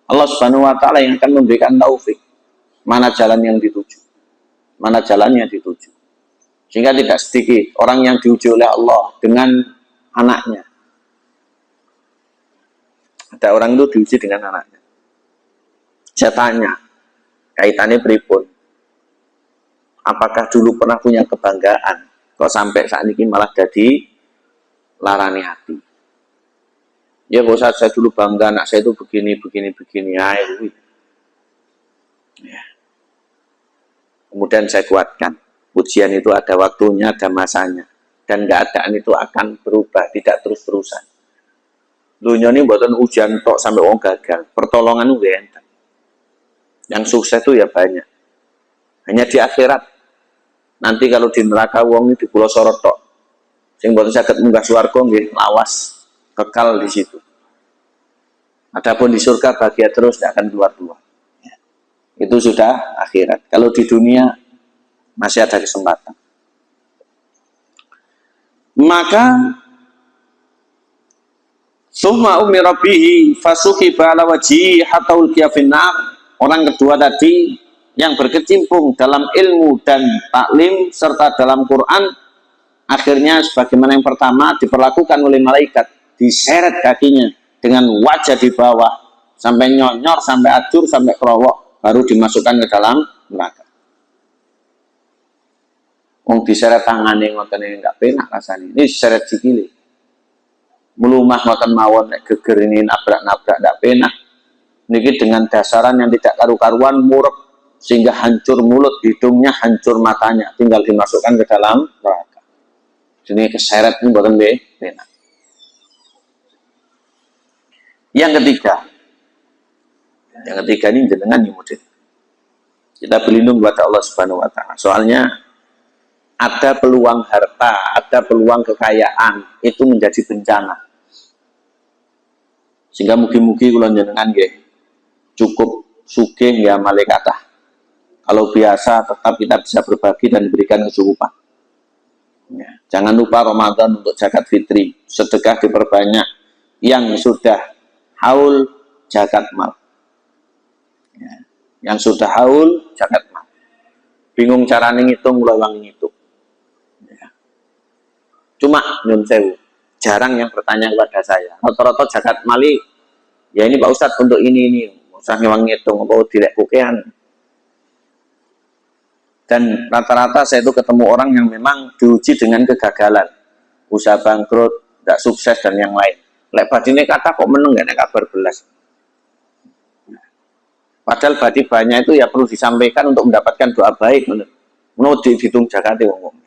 S1: Allah Subhanahu wa Ta'ala yang akan memberikan taufik mana jalan yang dituju, mana jalannya dituju. Sehingga tidak sedikit orang yang diuji oleh Allah dengan anaknya. Ada orang itu diuji dengan anaknya. Saya tanya, kaitannya pripun? Apakah dulu pernah punya kebanggaan? Kok sampai saat ini malah jadi larani hati? Ya bos, saya dulu bangga anak saya itu begini. Ya. Kemudian saya kuatkan, ujian itu ada waktunya, ada masanya, dan keadaan itu akan berubah, tidak terus-terusan. Dunia ini buatan ujian tok sampai orang gagal, pertolongan itu enteng. Yang sukses itu ya banyak. Hanya di akhirat. Nanti kalau di neraka wong itu di pulau sorot tok. Sing buatan sakit munggah swarga nggih lawas, kekal di situ. Adapun di surga bahagia terus, tidak akan keluar-keluar. Ya. Itu sudah akhirat. Kalau di dunia masih ada kesempatan. Maka summa umira bihi fasuhiba ala wajhi hatta ulqiya finnar. Orang kedua tadi yang berkecimpung dalam ilmu dan taklim serta dalam Quran, akhirnya sebagaimana yang pertama diperlakukan oleh malaikat, diseret kakinya dengan wajah di bawah sampai nyonyor, sampai acur, sampai kerowok, baru dimasukkan ke dalam neraka. Wong diseret tangane ngoten iki enggak penak rasane. Ini diseret sikile. Melumah ngoten mawon nek geger ini nabrak-nabrak enggak penak. Niki dengan dasaran yang tidak karu-karuan murek sehingga hancur mulut, hidungnya hancur matanya, tinggal dimasukkan ke dalam neraka. Jadi keseret ini mboten penak. Yang ketiga ini jenengan nih model. Kita berlindung kepada Allah Subhanahu wa Ta'ala. Soalnya ada peluang harta, ada peluang kekayaan itu menjadi bencana. Sehingga mugi-mugi kula jenengan nggih cukup sugih ya malaikatah. Kalau biasa tetap kita bisa berbagi dan diberikan kecukupan. Ya, jangan lupa Ramadan untuk zakat fitri, sedekah diperbanyak. Yang sudah haul zakat mal. Ya, yang sudah haul zakat mal. Bingung caranya ngitung, mulai wangi ngitung. Ya. Cuma nyun sewu, jarang yang bertanya kepada saya. Rata-rata zakat mali, ya ini Pak Ustadz untuk ini. Usah ngewang ngitung, apa tidak kukean. Dan rata-rata saya itu ketemu orang yang memang diuji dengan kegagalan, usaha bangkrut, tidak sukses dan yang lain. Lek badine kata kok meneng gak ada kabar belas. Padahal badi banyak itu ya perlu disampaikan untuk mendapatkan doa baik, menurut dihitung jakate wong.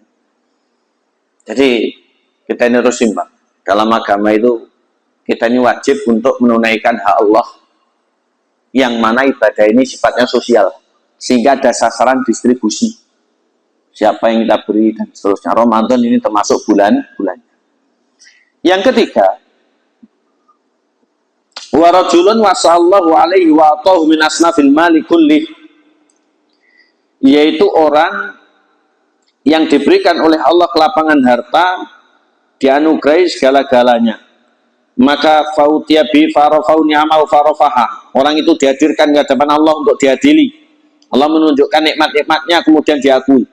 S1: Jadi kita ini harus simbang. Dalam agama itu kita ini wajib untuk menunaikan hak Allah, yang mana ibadah ini sifatnya sosial, sehingga ada sasaran distribusi siapa yang kita beri dan seterusnya. Ramadan ini termasuk bulan-bulan. Yang ketiga, wa rajulun wasallahu alaihi wa atahu min asnafil mali kulli, yaitu orang yang diberikan oleh Allah kelapangan harta, dianugerahi segala-galanya, maka fautiya bi farafau ni'amau farafaha. Orang itu dihadirkan ke hadapan Allah untuk diadili. Allah menunjukkan nikmat-nikmatnya kemudian diakui.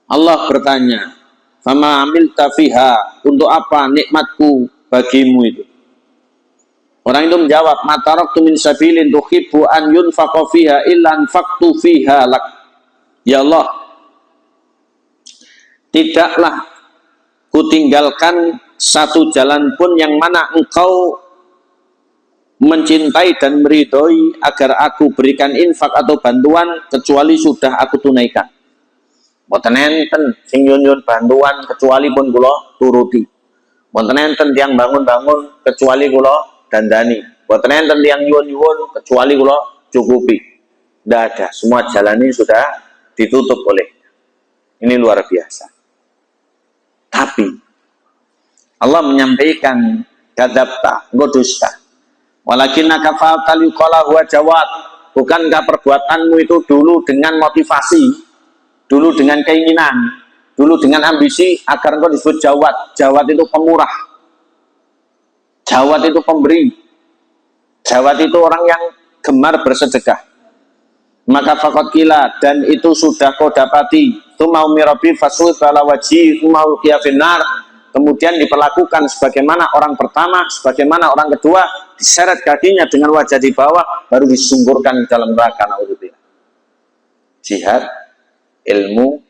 S1: Allah bertanya, "Fama amilta fiha?" Untuk apa nikmatku bagimu itu? Orang itu menjawab, "Ma taraktu min sabilin tuhibbu an yunfaqa fiha illa anfaqtu fiha lak." Ya Allah, tidaklah kutinggalkan satu jalan pun yang mana engkau mencintai dan meridhoi agar aku berikan infak atau bantuan kecuali sudah aku tunaikan. Mboten enten sing nyun-nyun bantuan kecuali pun kula turuti. Mboten enten tiyang bangun-bangun kecuali kula dandani. Mboten enten tiyang nyuwun-nyuwun kecuali kula cukupi. Tidak ada, semua jalan ini sudah ditutup oleh. Ini luar biasa. Tapi Allah menyampaikan kadzabta, dusta. Walakinnaka fa'alta liqala huwa jawad. Bukankah perbuatanmu itu dulu dengan motivasi, dulu dengan keinginan, dulu dengan ambisi agar engkau disebut jawad. Jawad itu pemurah, jawad itu pemberi, jawad itu orang yang gemar bersedekah. Maka faqad qila, dan itu sudah kau dapati. Tsumma umirabi fasul bala wajhi tsumma ulqiya finnar. Kemudian diperlakukan sebagaimana orang pertama, sebagaimana orang kedua, diseret kakinya dengan wajah di bawah, baru disungkurkan ke dalam neraka. Naudzubillah. Jihad, ilmu,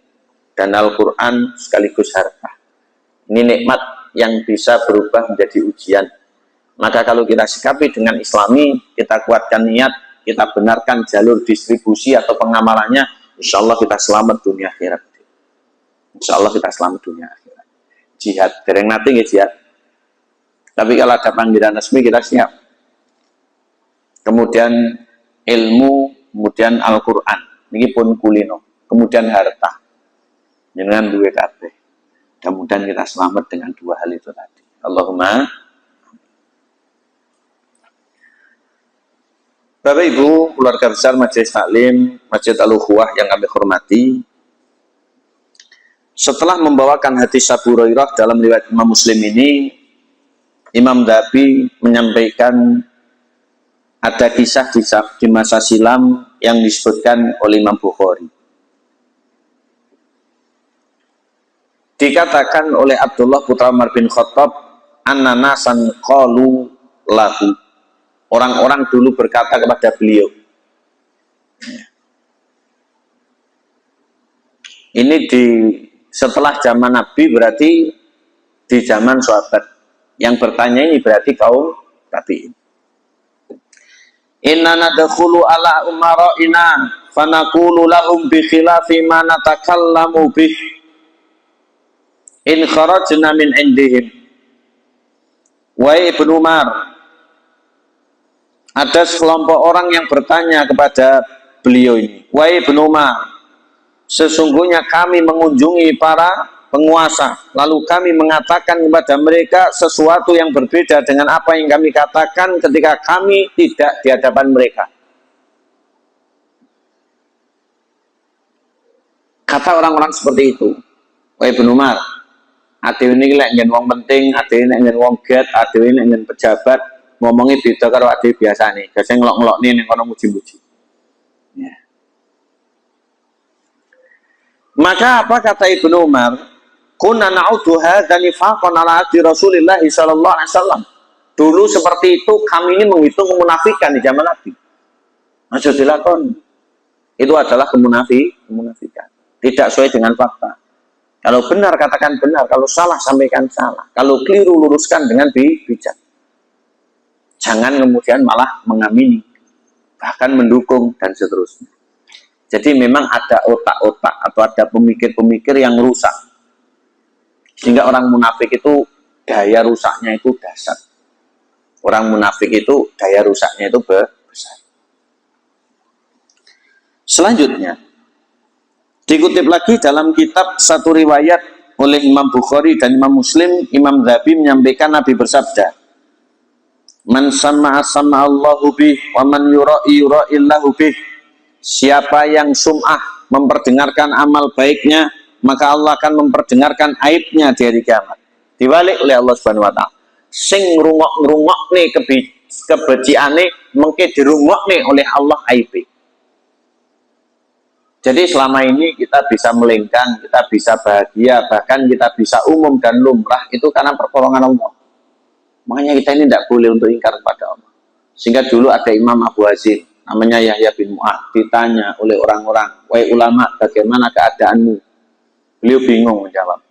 S1: dan Al-Quran sekaligus harta. Ini nikmat yang bisa berubah menjadi ujian. Maka kalau kita sikapi dengan Islami, kita kuatkan niat, kita benarkan jalur distribusi atau pengamalannya, insya Allah kita selamat dunia akhirat. Insya Allah kita selamat dunia akhirat. Jihad, dereng nanti nggih jihad. Tapi kalau ada panggilan resmi kita siap. Kemudian ilmu, kemudian Al-Quran, ini pun kulino. Kemudian harta, dengan dua kabeh. Kemudian kita selamat dengan dua hal itu tadi. Allahumma. Bapak Ibu, keluarga besar Majelis Taklim, Masjid Al-Ukhuwah yang kami hormati. Setelah membawakan hadis Abu Hurairah dalam riwayat Imam Muslim ini, Imam Dhabi menyampaikan ada kisah di masa silam yang disebutkan oleh Imam Bukhari. Dikatakan oleh Abdullah putra Umar bin Khattab, anna nasan qalu lahu. Orang-orang dulu berkata kepada beliau. Ini setelah zaman Nabi, berarti di zaman sahabat. Yang bertanya ini berarti kaum tabi'in. Inna nadkhulu ala umara'ina fanaqulu lahum bi khilafi ma natakallamu bih in kharajna min indihim. Wahai Ibnu Umar, ada sekelompok orang yang bertanya kepada beliau ini, wahai Ibnu Umar, sesungguhnya kami mengunjungi para penguasa, lalu kami mengatakan kepada mereka sesuatu yang berbeda dengan apa yang kami katakan ketika kami tidak di hadapan mereka. Kata orang-orang seperti itu, wahai Ibnu Umar, adewe ini lek ngen wong penting, adewe ini ngen wong get, adewe ini ngen pejabat, ngomongnya beda karo adewe biasa nih, biasanya ngelok-ngelok nih yang kono muji-muji. Ya. Maka apa kata Ibnu Umar? Kunna na'udhu hadza nifaqan ala ahdi Rasulillah sallallahu alaihi wasallam. Dulu seperti itu kami ini menghitung kemunafikan di zaman Nabi. Maksud dilakon. Itu adalah kemunafikan. Tidak sesuai dengan fakta. Kalau benar katakan benar, kalau salah sampaikan salah. Kalau keliru luruskan dengan bijak. Jangan kemudian malah mengamini, bahkan mendukung dan seterusnya. Jadi memang ada otak-otak atau ada pemikir-pemikir yang rusak. Sehingga orang munafik itu daya rusaknya itu dahsyat. Orang munafik itu daya rusaknya itu besar. Selanjutnya, dikutip lagi dalam kitab satu riwayat oleh Imam Bukhari dan Imam Muslim, Imam Dhabi menyampaikan Nabi bersabda, man sama'a sama'allahu bih wa man yura'i yura'illahu bih. Siapa yang sum'ah memperdengarkan amal baiknya, maka Allah akan memperdengarkan aibnya di hari kiamat. Dibalik oleh Allah Subhanahu wa taala. Sing ngrungok-ngrungokne kebeciane mengke dirungokne oleh Allah aib. Jadi selama ini kita bisa melenggang, kita bisa bahagia, bahkan kita bisa umum dan lumrah itu karena pertolongan Allah. Makanya kita ini tidak boleh untuk ingkar kepada Allah. Sehingga dulu ada Imam Abu Hazim, namanya Yahya bin Mu'ad, ditanya oleh orang-orang, wahai ulama, bagaimana keadaanmu? Beliau bingung menjawab.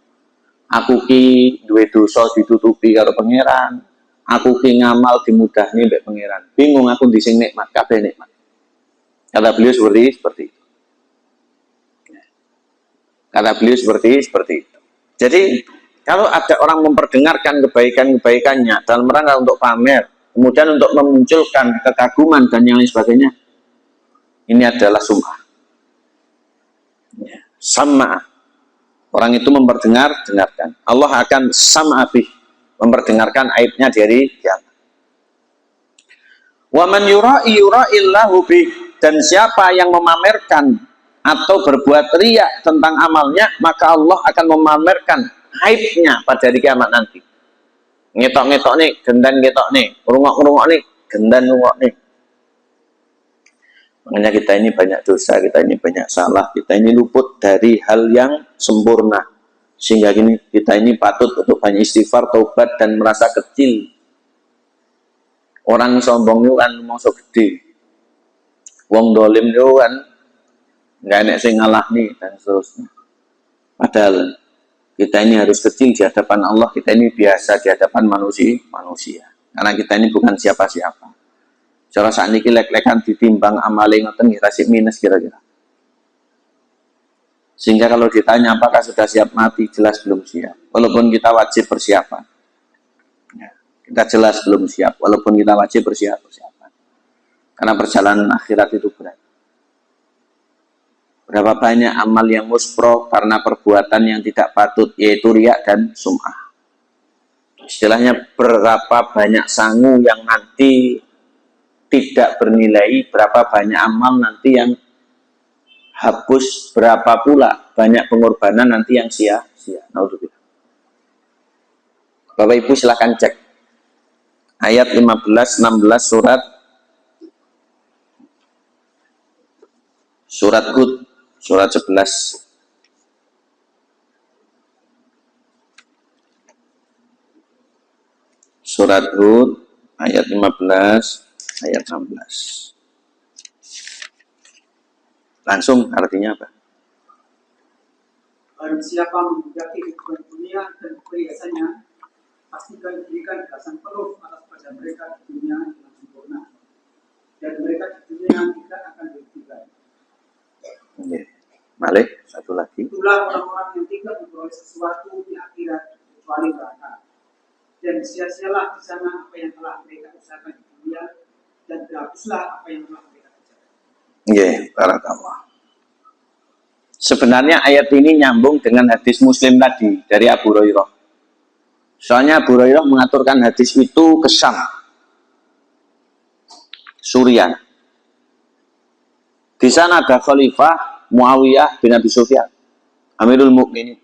S1: Aku ki duwe dosa ditutupi karo pangeran. Aku ki ngamal dimudahni mbek pangeran. Bingung aku di sing nikmat, kabeh nikmat. Kata beliau seperti itu. Kata beliau seperti itu. Jadi kalau ada orang memperdengarkan kebaikan-kebaikannya dalam rangka untuk pamer, kemudian untuk memunculkan kekaguman dan yang lain sebagainya, ini adalah sum'ah. Sama. Orang itu dengarkan. Allah akan sam'abih, memperdengarkan aibnya dari dia. Wa man yura'illahu bih, dan siapa yang memamerkan atau berbuat riya tentang amalnya, maka Allah akan memamerkan aibnya pada hari kiamat nanti. Ngetok-ngetok nih, gendan ngetok nih, rungok-rungok nih, gendan rungok nih. Makanya kita ini banyak dosa, kita ini banyak salah, kita ini luput dari hal yang sempurna. Sehingga kita ini patut untuk banyak istighfar, taubat, dan merasa kecil. Orang sombong itu kan mongso gede. Wong dolim itu kan nggak enak sing ngalah nih, dan seterusnya. Padahal kita ini harus kecil di hadapan Allah, kita ini biasa di hadapan manusia. Karena kita ini bukan siapa-siapa. Cara saat ini lek-lekan ditimbang amale ngoten rasik minus kira-kira. Sehingga kalau ditanya apakah sudah siap mati, jelas belum siap. Walaupun kita wajib persiapan. Ya, kita jelas belum siap, walaupun kita wajib persiapan. Karena perjalanan akhirat itu berat. Berapa banyak amal yang muspro karena perbuatan yang tidak patut, yaitu riya dan sum'ah. Istilahnya berapa banyak sangu yang nanti tidak bernilai, berapa banyak amal nanti yang hapus, berapa pula banyak pengorbanan nanti yang sia-sia. Naudzubillah. Bapak Ibu silahkan cek ayat 15-16 surat Hud, surat 11. Surat Hud ayat 15 ayat 16. Langsung artinya apa?
S2: Barang siapa menghendaki kehidupan dunia dan perhiasannya, pastikan diberikan balasan penuh atas pada mereka di dunia dengan sempurna, dan mereka di dunia tidak akan dirugikan.
S1: Malik, satu lagi.
S2: Itulah orang-orang yang tidak memperoleh sesuatu di akhirat kecuali neraka, dan sia-sialah di sana apa yang telah mereka usahakan di dunia, dan dihapuslah apa yang telah mereka kerjakan.
S1: Barakallah. Sebenarnya ayat ini nyambung dengan hadis Muslim tadi dari Abu Hurairah. Soalnya Abu Hurairah mengaturkan hadis itu ke Syam, Suriah. Di sana ada Khalifah Muawiyah bin Abi Sufyan, Amirul Mukminin.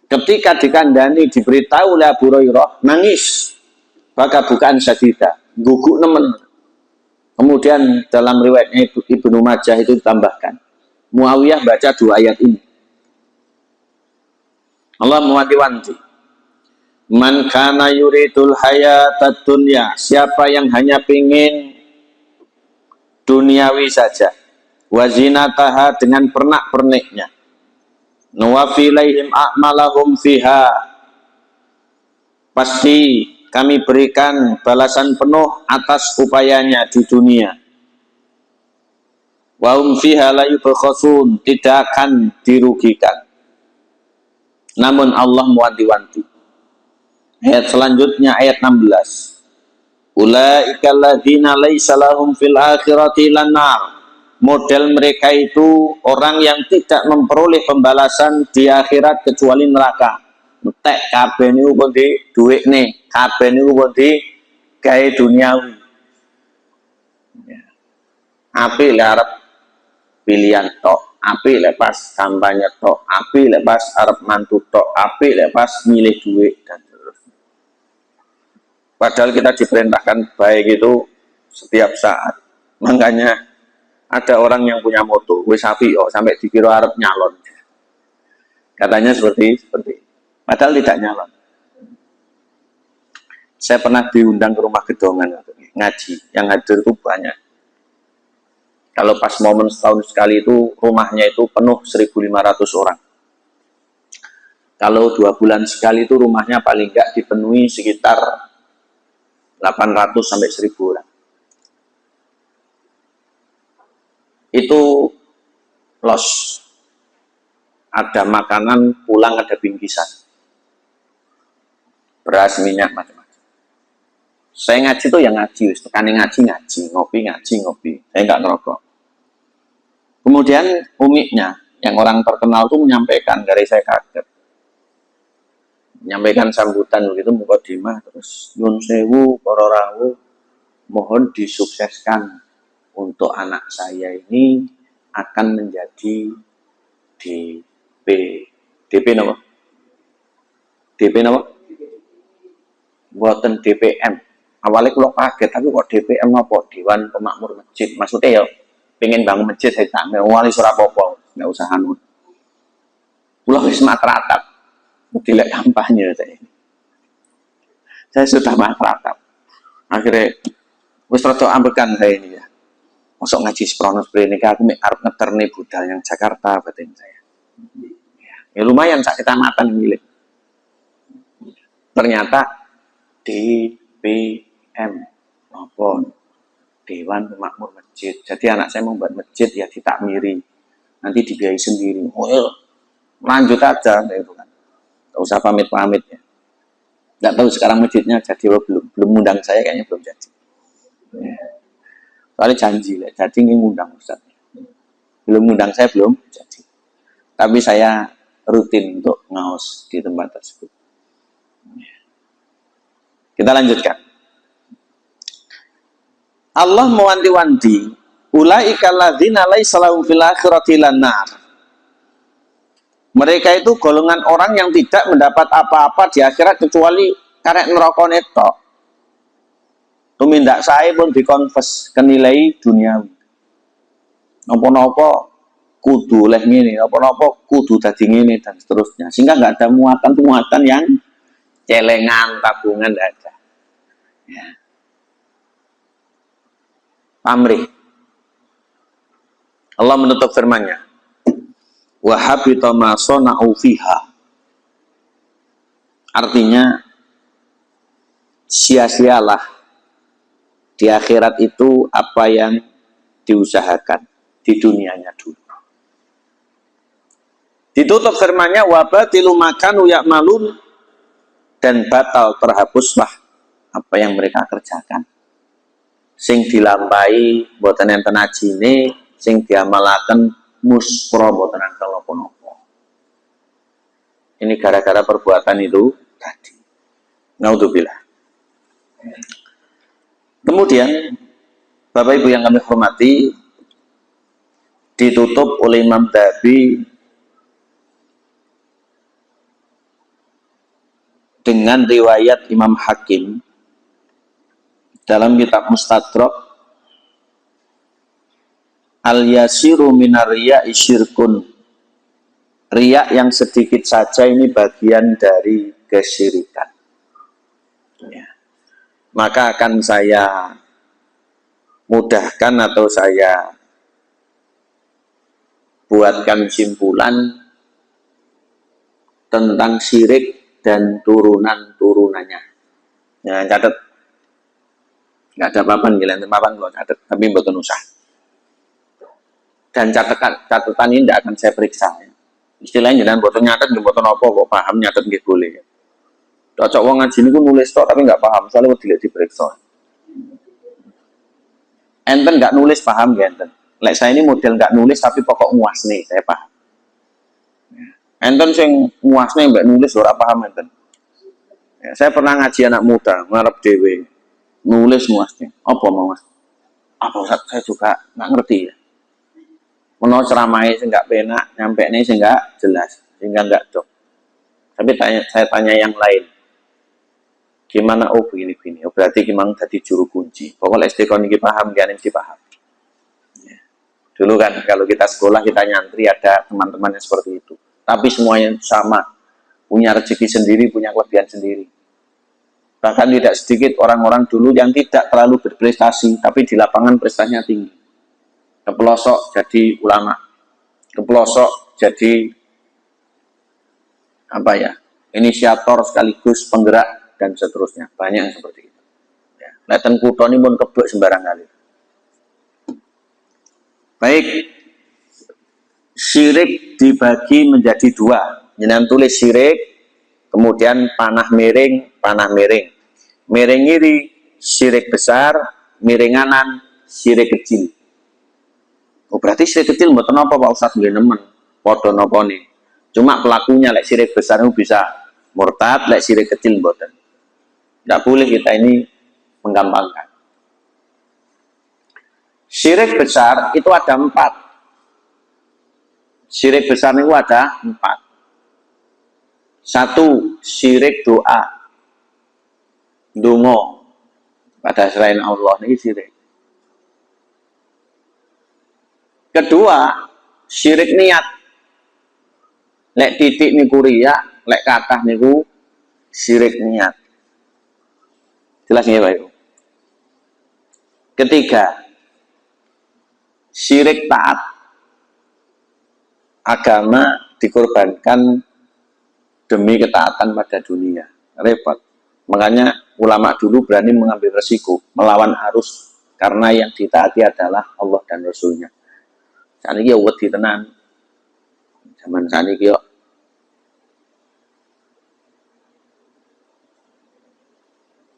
S1: Ketika dikandani diberitahu oleh Abu Hurairah, nangis, maka bukaan sadidah, guguk nemen. Kemudian dalam riwayatnya Ibnu Majah itu ditambahkan, Muawiyah baca dua ayat ini. Allah mewanti-wanti, man kana yuridul hayatad dunya, siapa yang hanya pingin duniawi saja, wazinataha, dengan pernak-perniknya, nuwafilaihim a'malahum fiha, pasti kami berikan balasan penuh atas upayanya di dunia. Wa hum fiha la yubkhasun, tidak akan dirugikan. Namun Allah mewanti-wanti. Ayat selanjutnya ayat 16. Ulaika alladzina laisa lahum fil akhirati lanar. Model mereka itu orang yang tidak memperoleh pembalasan di akhirat kecuali neraka. Entek kabeh niku pun di dhuwit nih, kabeh niku pun di gawe duniawi. Apik le arep pilihan tok, apik le pas kampanye tok, apik le pas arep mantu tok, apik le pas milih duit dan seterusnya. Padahal kita diperintahkan baik itu setiap saat. Makanya ada orang yang punya moto, wis apik kok sampai dikira arep nyalon. Katanya seperti padahal tidak nyalon. Saya pernah diundang ke rumah gedongan ngaji, yang hadir itu banyak. Kalau pas momen setahun sekali itu rumahnya itu penuh 1.500 orang. Kalau 2 bulan sekali itu rumahnya paling enggak dipenuhi sekitar 800 sampai 1000 orang. Itu los. Ada makanan, pulang ada bingkisan. Beras, minyak, macam-macam. Saya ngaji tuh yang ngaji, tekani ngaji, ngopi. Saya nggak ngerokok. Kemudian umiknya, yang orang terkenal tuh menyampaikan, dari saya kaget. Menyampaikan sambutan begitu, mukadimah, terus nyun sewu, para rawuh, mohon disukseskan untuk anak saya ini akan menjadi DP nama? DP nama? Buatan DPM. Awalnya kalau kaget, tapi kok DPM apa? Dewan Pemakmur Masjid. Maksudnya ya, pengen bangun masjid, saya tak mau wali surah apa, nggak usah hanun. Pulau Wisma Teratap, tidak kampanye saya. Saya sudah matratap. Akhirnya, wis rada ambekan saya ini ya. Masuk ngaji seprono seperti ini, aku arep ngeterne budal yang Jakarta, batin saya. Ya lumayan, sak kecamatan milik. Ternyata DPM, apa? Dewan Pemakmur Masjid. Jadi anak saya membuat masjid ya ditakmiri, nanti dibiayai sendiri. Oh ya, lanjut aja, gitu kan. Gak usah pamit-pamit ya. Nggak tahu sekarang masjidnya jadi apa belum undang saya, kayaknya belum jadi. Ya. Soalnya janji lah, jadi ingin undang Ustaz. Belum undang saya belum jadi. Tapi saya rutin untuk ngaos di tempat tersebut. Kita lanjutkan. Allah mewanti-wanti, ulaika alladzina laisa lahum fil akhirati nar. Mereka itu golongan orang yang tidak mendapat apa-apa di akhirat kecuali karek neraka netok. Tumindak saya pun dikonvers kenilai duniawi. Napa-napa kudu oleh ngene, napa-napa kudu dadi ngene dan seterusnya. Sehingga nggak ada muatan-muatan yang celengan, tabungan nggak ada. Ya. Pamrih. Allah menutup firman-Nya. Wa habita ma sana'u fiha. Artinya sia-sialah di akhirat itu apa yang diusahakan di dunianya dulu. Ditutup firman-Nya wa batilu makanu ya'malun, dan batal terhapuslah apa yang mereka kerjakan. Sing dilampai mboten enten ajine, sing diamalaken muspra mboten angkel napa-napa. Ini gara-gara perbuatan itu tadi. Naudzubillah. Kemudian Bapak Ibu yang kami hormati, ditutup oleh Imam Dabi dengan riwayat Imam Hakim dalam kitab Mustadrak, al-yasiru minar riya'i syirkun. Riya yang sedikit saja ini bagian dari kesyirikan. Ya. Maka akan saya mudahkan atau saya buatkan simpulan tentang syirik dan turunan-turunannya. Ya, catat. Nggak ada papan, gila, papan kalau catat, tapi mboten usah. Dan catatan ini tidak akan saya periksa. Ya. Istilahnya jangan mboten nyatet, mboten apa kok paham nyatet nggih boleh. Cocok wong ngaji niku nulis tok tapi nggak paham, soalnya dilihat diperiksa. Enten nggak nulis paham ya enten. Lek saya ini model nggak nulis tapi pokok muas nih, saya paham. Enten sing muas nih mbak nulis ora paham enten. Ya, saya pernah ngaji anak muda, ngarep dewe. Nulis muasnya, apa mau mas? Apa saya juga nggak ngerti ya. Menurut ceramahnya sih nggak penak, nyampe nih sih nggak jelas, sehingga nggak dok. Tapi saya tanya yang lain, gimana? Oh begini-begini. Oh berarti gimana tadi juru kunci. Pokoknya SD kon iki paham, gak nih paham. Ya. Dulu kan kalau kita sekolah kita nyantri ada teman-teman yang seperti itu. Tapi semuanya sama, punya rezeki sendiri, punya kelebihan sendiri. Bahkan tidak sedikit orang-orang dulu yang tidak terlalu berprestasi, tapi di lapangan prestasinya tinggi. Kepelosok jadi ulama, kepelosok jadi apa ya, inisiator sekaligus penggerak dan seterusnya. Banyak yang seperti itu. Ya. Leten kutoni pun kebek sembarang kali. Baik, syirik dibagi menjadi dua. Jangan tulis syirik, kemudian panah miring, panah miring. Miring kiri syirik besar, miring kanan syirik kecil. Oh berarti syirik kecil mboten napa Pak Ustaz nggih nemen. Padha napa nih. Cuma pelakunya lek syirik besar itu bisa murtad, lek syirik kecil mboten. Tidak boleh kita ini menggampangkan. Syirik besar itu ada 4. Syirik besar itu ada 4. 1. Syirik doa. Dongo pada selain Allah ini syirik. Kedua, syirik niat. Lek titik niku riya, lek kathah niku syirik niat. Jelas nggih Pak Ibu? Ketiga, syirik taat. Agama dikorbankan demi ketaatan pada dunia. Repot. Makanya ulama dulu berani mengambil resiko, melawan arus, karena yang ditaati adalah Allah dan Rasulnya. Saniki wedi tenan. Zaman saniki yo.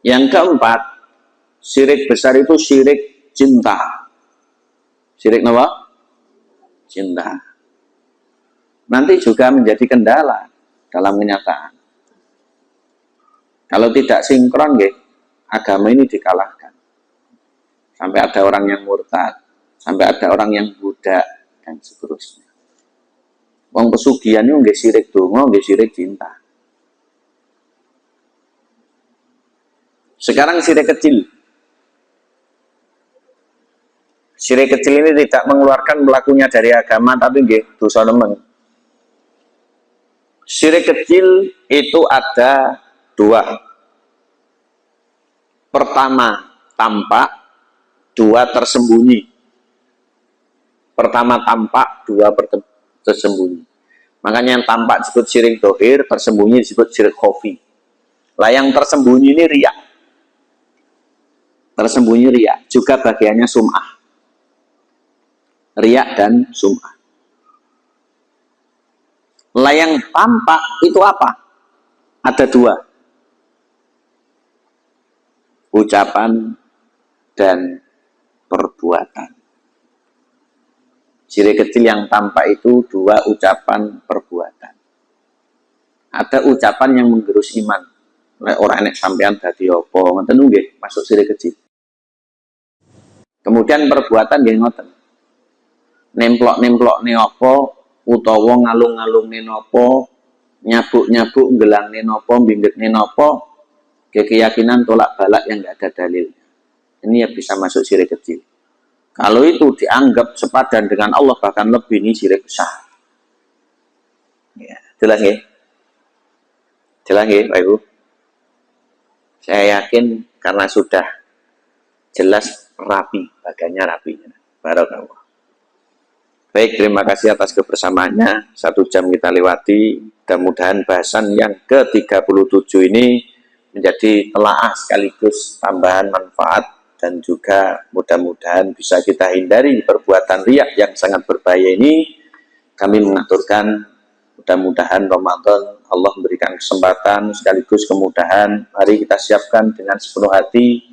S1: Yang keempat, syirik besar itu syirik cinta. Syirik apa? Cinta. Nanti juga menjadi kendala dalam kenyataan. Kalau tidak sinkron, agama ini dikalahkan. Sampai ada orang yang murtad, sampai ada orang yang budak, dan seterusnya. Wong pesugihan itu nggih syirik donga, nggih syirik cinta. Sekarang syirik kecil. Syirik kecil ini tidak mengeluarkan pelakunya dari agama, tapi nggih dosa nemen. Syirik kecil itu ada 2. Pertama tampak, 2 tersembunyi. Pertama tampak, 2 tersembunyi. Makanya yang tampak disebut syirik dohir, tersembunyi disebut syirik khafi. Lah yang tersembunyi ini riya. Tersembunyi riya, juga bagiannya sum'ah. Riya dan sum'ah. Lah yang tampak itu apa? Ada 2. Ucapan dan perbuatan. Syirik kecil yang tampak itu 2 ucapan perbuatan. Ada ucapan yang menggerus iman. Orang enek sampean dadi apa ngoten nggih masuk syirik kecil. Kemudian perbuatan nggih ngoten. Nemplok-nemplokne apa utawa ngalung-ngalungne napa, nyabuk-nyabuk nggelangne napa, mbingetne napa, keyakinan tolak balak yang enggak ada dalil. Ini ya bisa masuk syirik kecil. Kalau itu dianggap sepadan dengan Allah bahkan lebih, ini syirik besar. Ya, jelas nggih? Jelas nggih, Pak Ibu? Saya yakin karena sudah jelas rapi, bagiannya rapi. Barakallah. Baik, terima kasih atas kebersamaannya. 1 jam kita lewati. Mudah-mudahan bahasan yang ke-37 ini menjadi telaah sekaligus tambahan manfaat, dan juga mudah-mudahan bisa kita hindari perbuatan riya yang sangat berbahaya ini. Kami mengaturkan mudah-mudahan Ramadan Allah memberikan kesempatan sekaligus kemudahan. Mari kita siapkan dengan sepenuh hati.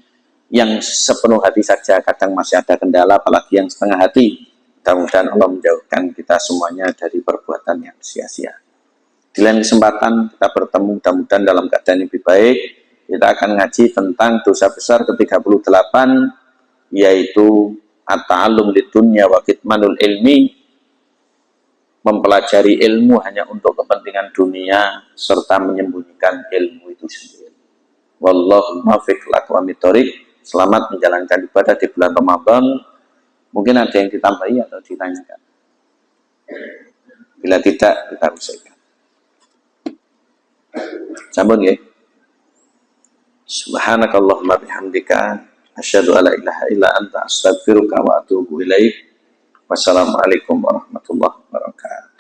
S1: Yang sepenuh hati saja kadang masih ada kendala, apalagi yang setengah hati. Mudah-mudahan Allah menjauhkan kita semuanya dari perbuatan yang sia-sia. Di lain kesempatan kita bertemu mudah-mudahan dalam keadaan yang lebih baik. Kita akan ngaji tentang dosa besar ke-38, yaitu at-ta'allum lidunya wa kitmanul ilmi, mempelajari ilmu hanya untuk kepentingan dunia serta menyembunyikan ilmu itu sendiri. Wallahu muwaffiq aqwamit thoriq. Selamat menjalankan ibadah di bulan Ramadan. Mungkin ada yang ditambahi atau ditanyakan. Bila tidak, kita usaikan. Sampun ya. Subhanakallahumma bihamdika asyhadu alla ilaha illa anta astaghfiruka wa atubu ilaik. Wassalamualaikum warahmatullahi wabarakatuh.